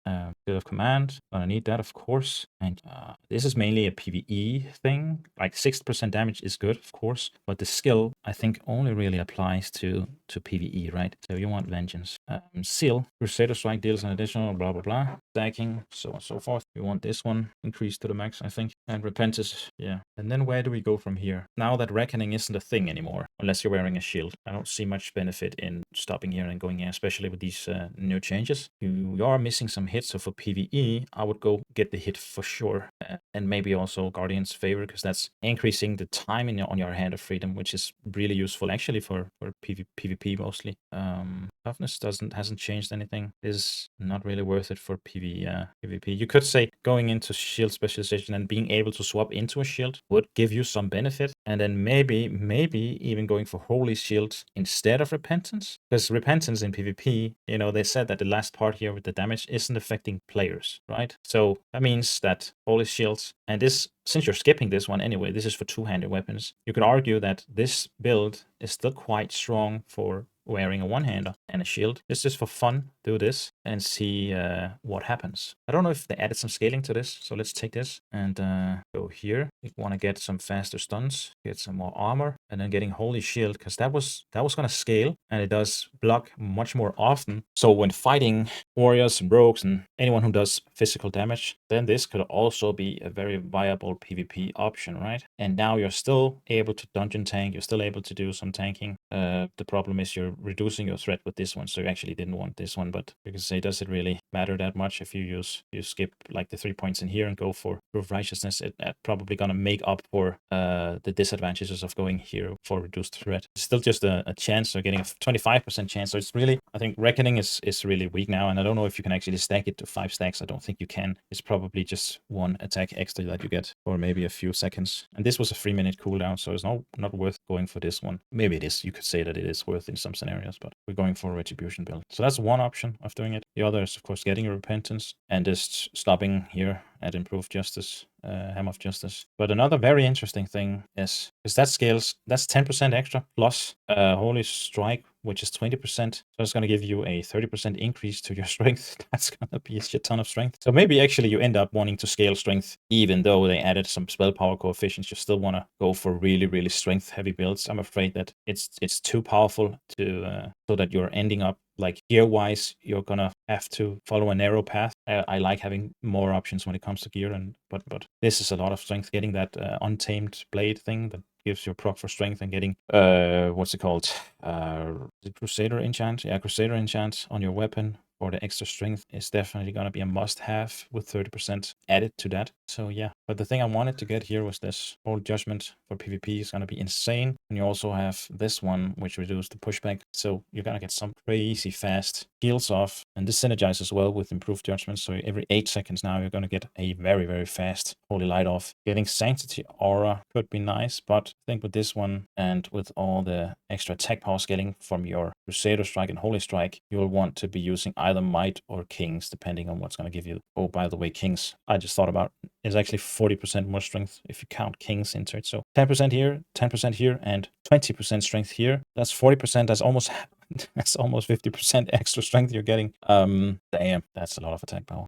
Bit of command. Gonna need that, of course. And this is mainly a PvE thing. Like 60% damage is good, of course, but the skill I think only really applies to PvE, right? So you want Vengeance. Seal. Crusader Strike deals an additional blah blah blah. Stacking, so on and so forth. We want this one increased to the max, I think. And Repentance, yeah. And then where do we go from here? Now that Reckoning isn't a thing anymore, unless you're wearing a shield. I don't see much benefit in stopping here and going here, especially with these new changes. You are missing some hits, so for PvE, I would go get the hit for sure. And maybe also Guardian's Favor, because that's increasing the time on your Hand of Freedom, which is really useful actually for PvP mostly. Toughness hasn't changed anything. Is not really worth it for PvP. You could say going into shield specialization and being able to swap into a shield would give you some benefit, and then maybe even going for Holy Shield instead of Repentance, because Repentance in PvP, you know, they said that the last part here with the damage isn't affecting players, right? So that means that Holy Shields, and this, since you're skipping this one anyway, this is for two-handed weapons. You could argue that this build is still quite strong for wearing a one-hander and a shield. It's just for fun. Do this and see what happens. I don't know if they added some scaling to this, so let's take this and go here. You want to get some faster stuns, get some more armor, and then getting Holy Shield, because that was going to scale, and it does block much more often. So when fighting warriors and rogues and anyone who does physical damage, then this could also be a very viable PvP option, right? And now you're still able to dungeon tank, you're still able to do some tanking. The problem is you're reducing your threat with this one, so you actually didn't want this one, but you can say, does it really matter that much if you skip like the 3 points in here and go for Proof Righteousness? It probably gonna make up for the disadvantages of going here for reduced threat. It's still just a chance, so getting a 25% chance. So it's really, I think Reckoning is really weak now, and I don't know if you can actually stack it to 5 stacks. I don't think you can. It's probably just 1 attack extra that you get, or maybe a few seconds. And this was a 3-minute cooldown, so it's not worth going for this one. Maybe it is. You could say that it is worth in some scenarios, but we're going for a Retribution build. So that's one option of doing it. The other is, of course, getting a Repentance and just stopping here at Improved Justice, Hammer of Justice. But another very interesting thing is that scales, that's 10% extra plus Holy Strike, which is 20%. So it's going to give you a 30% increase to your strength. That's going to be a shit ton of strength. So maybe actually you end up wanting to scale strength, even though they added some spell power coefficients. You still want to go for really, really strength heavy builds. I'm afraid that it's too powerful to so that you're ending up like gear wise, you're gonna have to follow a narrow path. I like having more options when it comes to gear, but this is a lot of strength. Getting that untamed blade thing that gives you proc for strength, and getting what's it called, the Crusader enchant. Yeah, Crusader enchant on your weapon for the extra strength is definitely going to be a must-have with 30% added to that. So yeah, but the thing I wanted to get here was this Holy Judgment for PvP is going to be insane. And you also have this one, which reduces the pushback. So you're going to get some crazy fast heals off. And this synergizes well with Improved Judgment. So every 8 seconds now, you're going to get a very, very fast Holy Light off. Getting Sanctity Aura could be nice, but I think with this one and with all the extra attack power scaling from your Crusader Strike and Holy Strike, you'll want to be using either Might or Kings, depending on what's going to give you. Oh, by the way, Kings, I just thought about, is actually 40% more strength if you count Kings into it. So 10% here, 10% here, and 20% strength here. That's 40%. That's almost That's almost 50% extra strength you're getting. Damn, that's a lot of attack power.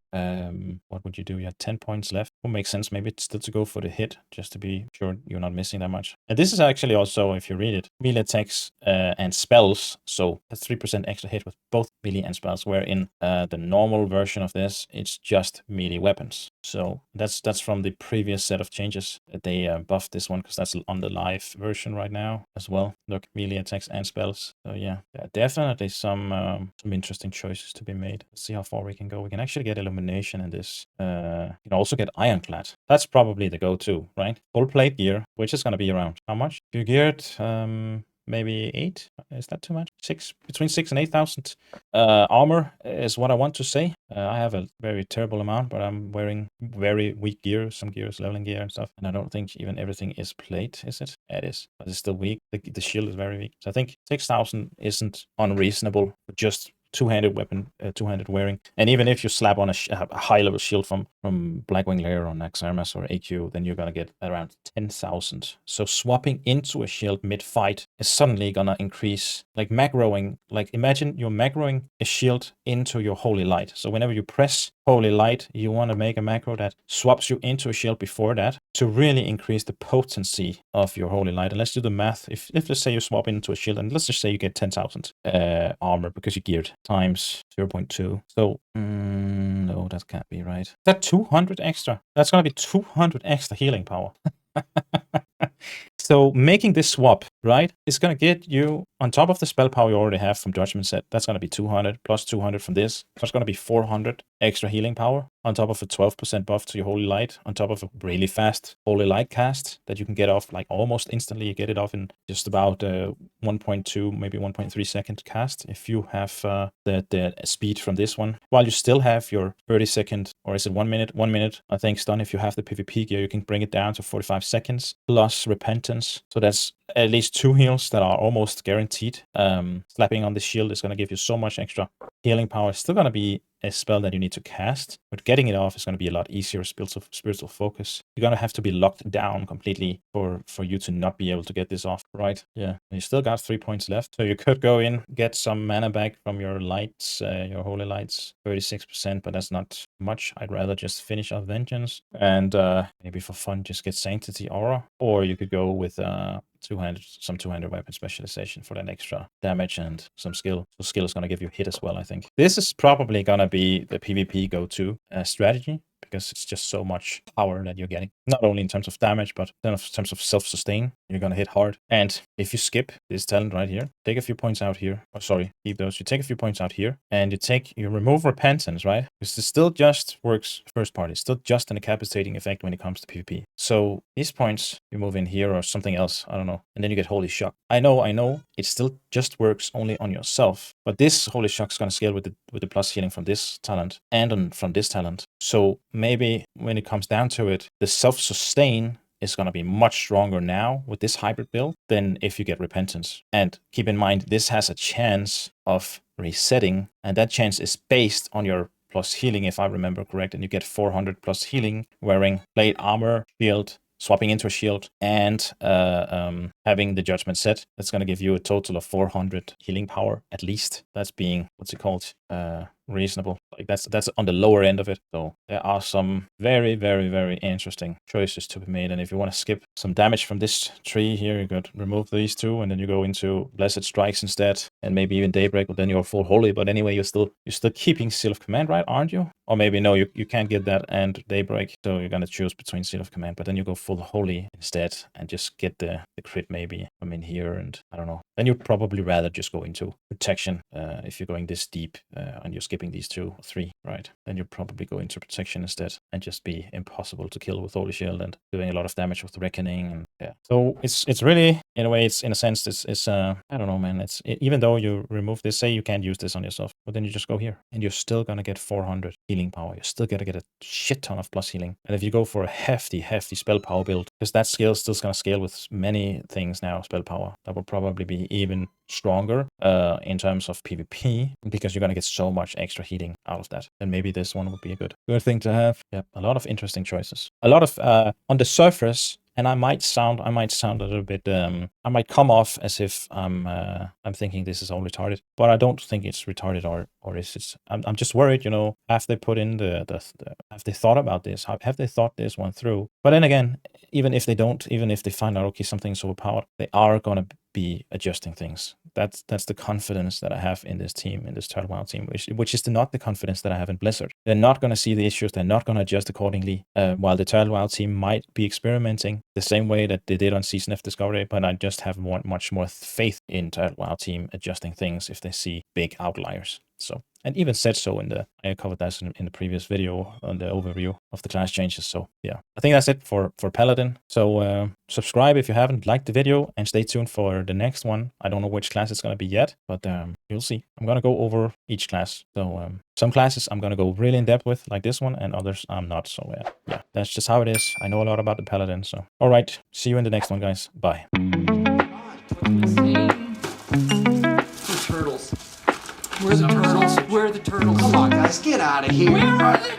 What would you do? You had 10 points left. Would make sense maybe still to go for the hit, just to be sure you're not missing that much. And this is actually also, if you read it, melee attacks and spells. So that's 3% extra hit with both melee and spells, where in the normal version of this, it's just melee weapons. So that's from the previous set of changes. They buffed this one because that's on the live version right now as well. Look, melee attacks and spells. So yeah, definitely some interesting choices to be made. Let's see how far we can go. We can actually get illumination in this. You can also get ironclad. That's probably the go-to, right? Full plate gear, which is going to be around how much? If you geared maybe 8. Is that too much? 6, between 6 and 8,000 armor is what I want to say. I have a very terrible amount, but I'm wearing very weak gear. Some gear is leveling gear and stuff, and I don't think even everything is plate, is it? Yeah, it is, but it's still weak. The shield is very weak, so I think 6,000 isn't unreasonable for just two-handed weapon, two-handed wearing. And even if you slap on a high-level shield from Blackwing Lair on Axarmas or AQ, then you're gonna get around 10,000. So swapping into a shield mid-fight is suddenly gonna increase, like macroing. Like imagine you're macroing a shield into your Holy Light. So whenever you press Holy Light, you want to make a macro that swaps you into a shield before that to really increase the potency of your Holy Light. And let's do the math. If let's say you swap into a shield, and let's just say you get 10,000 armor because you geared times 0.2. So no, that can't be right. Is that 200 extra? That's gonna be 200 extra healing power. So making this swap, right, is going to get you on top of the spell power you already have from Judgment Set. That's going to be 200 plus 200 from this. So it's going to be 400 extra healing power on top of a 12% buff to your Holy Light, on top of a really fast Holy Light cast that you can get off like almost instantly. You get it off in just about 1.2, maybe 1.3 second cast if you have the speed from this one. While you still have your 30-second, or is it 1 minute? 1 minute, I think, stun. If you have the PvP gear, you can bring it down to 45 seconds plus Repentance. So that's at least 2 heals that are almost guaranteed. Slapping on the shield is going to give you so much extra healing power. It's still going to be a spell that you need to cast, but getting it off is going to be a lot easier. Spiritual focus. You're going to have to be locked down completely for you to not be able to get this off, right? Yeah. You still got 3 points left, so you could go in, get some mana back from your lights, your Holy Lights, 36%, but that's not much. I'd rather just finish off Vengeance and maybe for fun just get Sanctity Aura, or you could go with 200 weapon specialization for that extra damage and some skill. So skill is going to give you hit as well, I think. This is probably going to be the PvP go-to strategy, because it's just so much power that you're getting. Not only in terms of damage, but in terms of self-sustain. You're going to hit hard. And if you skip this talent right here, take a few points out here. Oh, sorry, keep those. You take a few points out here, and you remove Repentance, right? Because it still just works first party. It's still just an incapacitating effect when it comes to PvP. So these points, you move in here or something else, I don't know. And then you get Holy Shock. I know, it still just works only on yourself. But this Holy Shock is going to scale with the plus healing from this talent and from this talent. So maybe when it comes down to it, the self-sustain is going to be much stronger now with this hybrid build than if you get Repentance. And keep in mind, this has a chance of resetting, and that chance is based on your plus healing, if I remember correct, and you get 400 plus healing wearing plate armor, shield, swapping into a shield, and having the Judgment Set. That's going to give you a total of 400 healing power at least. That's being, what's it called, reasonable. Like that's on the lower end of it. So there are some very, very, very interesting choices to be made. And if you want to skip some damage from this tree here, you could remove these two, and then you go into Blessed Strikes instead, and maybe even Daybreak, but then you're full holy. But anyway, you're still keeping Seal of Command, right? Aren't you? Or maybe no, you can't get that and Daybreak, so you're gonna choose between Seal of Command, but then you go full holy instead and just get the crit maybe from in here, and I don't know. Then you'd probably rather just go into protection if you're going this deep and you're skipping these 2 or 3, right? Then you'd probably go into protection instead and just be impossible to kill with Holy Shield and doing a lot of damage with the Reckoning. And yeah, so it's really, in a way, it's in a sense, it's I don't know, man. Even though you remove this, say you can't use this on yourself, but then you just go here and you're still gonna get 400 healing power. You're still gonna get a shit ton of plus healing. And if you go for a hefty spell power build, because that skill is still gonna scale with many things now, spell power, that will probably be even stronger in terms of PvP, because you're gonna get so much extra healing out of that. And maybe this one would be a good thing to have. Yeah, a lot of interesting choices. A lot of on the surface, And I might sound a little bit, I might come off as if I'm thinking this is all retarded, but I don't think it's retarded, or is it? I'm just worried, you know, have they put in have they thought about this? Have they thought this one through? But then again, even if they don't, even if they find out, okay, something's overpowered, they are gonna be adjusting things. That's the confidence that I have in this team, in this Turtle WoW team, which is not the confidence that I have in Blizzard. They're not going to see the issues. They're not going to adjust accordingly. While the Turtle WoW team might be experimenting the same way that they did on Season F Discovery, but I just have much more faith in Turtle WoW team adjusting things if they see big outliers. So, and even said so I covered that in the previous video on the overview of the class changes. So yeah, I think that's it for Paladin. So subscribe if you haven't, liked the video, and stay tuned for the next one. I don't know which class it's going to be yet, but you'll see. I'm going to go over each class. So some classes I'm going to go really in depth with, like this one, and others I'm not. So yeah, that's just how it is. I know a lot about the Paladin. So all right, see you in the next one, guys. Bye. Turtles. Where are the turtles? Where are the turtles? Come on, guys, get out of here. Where are the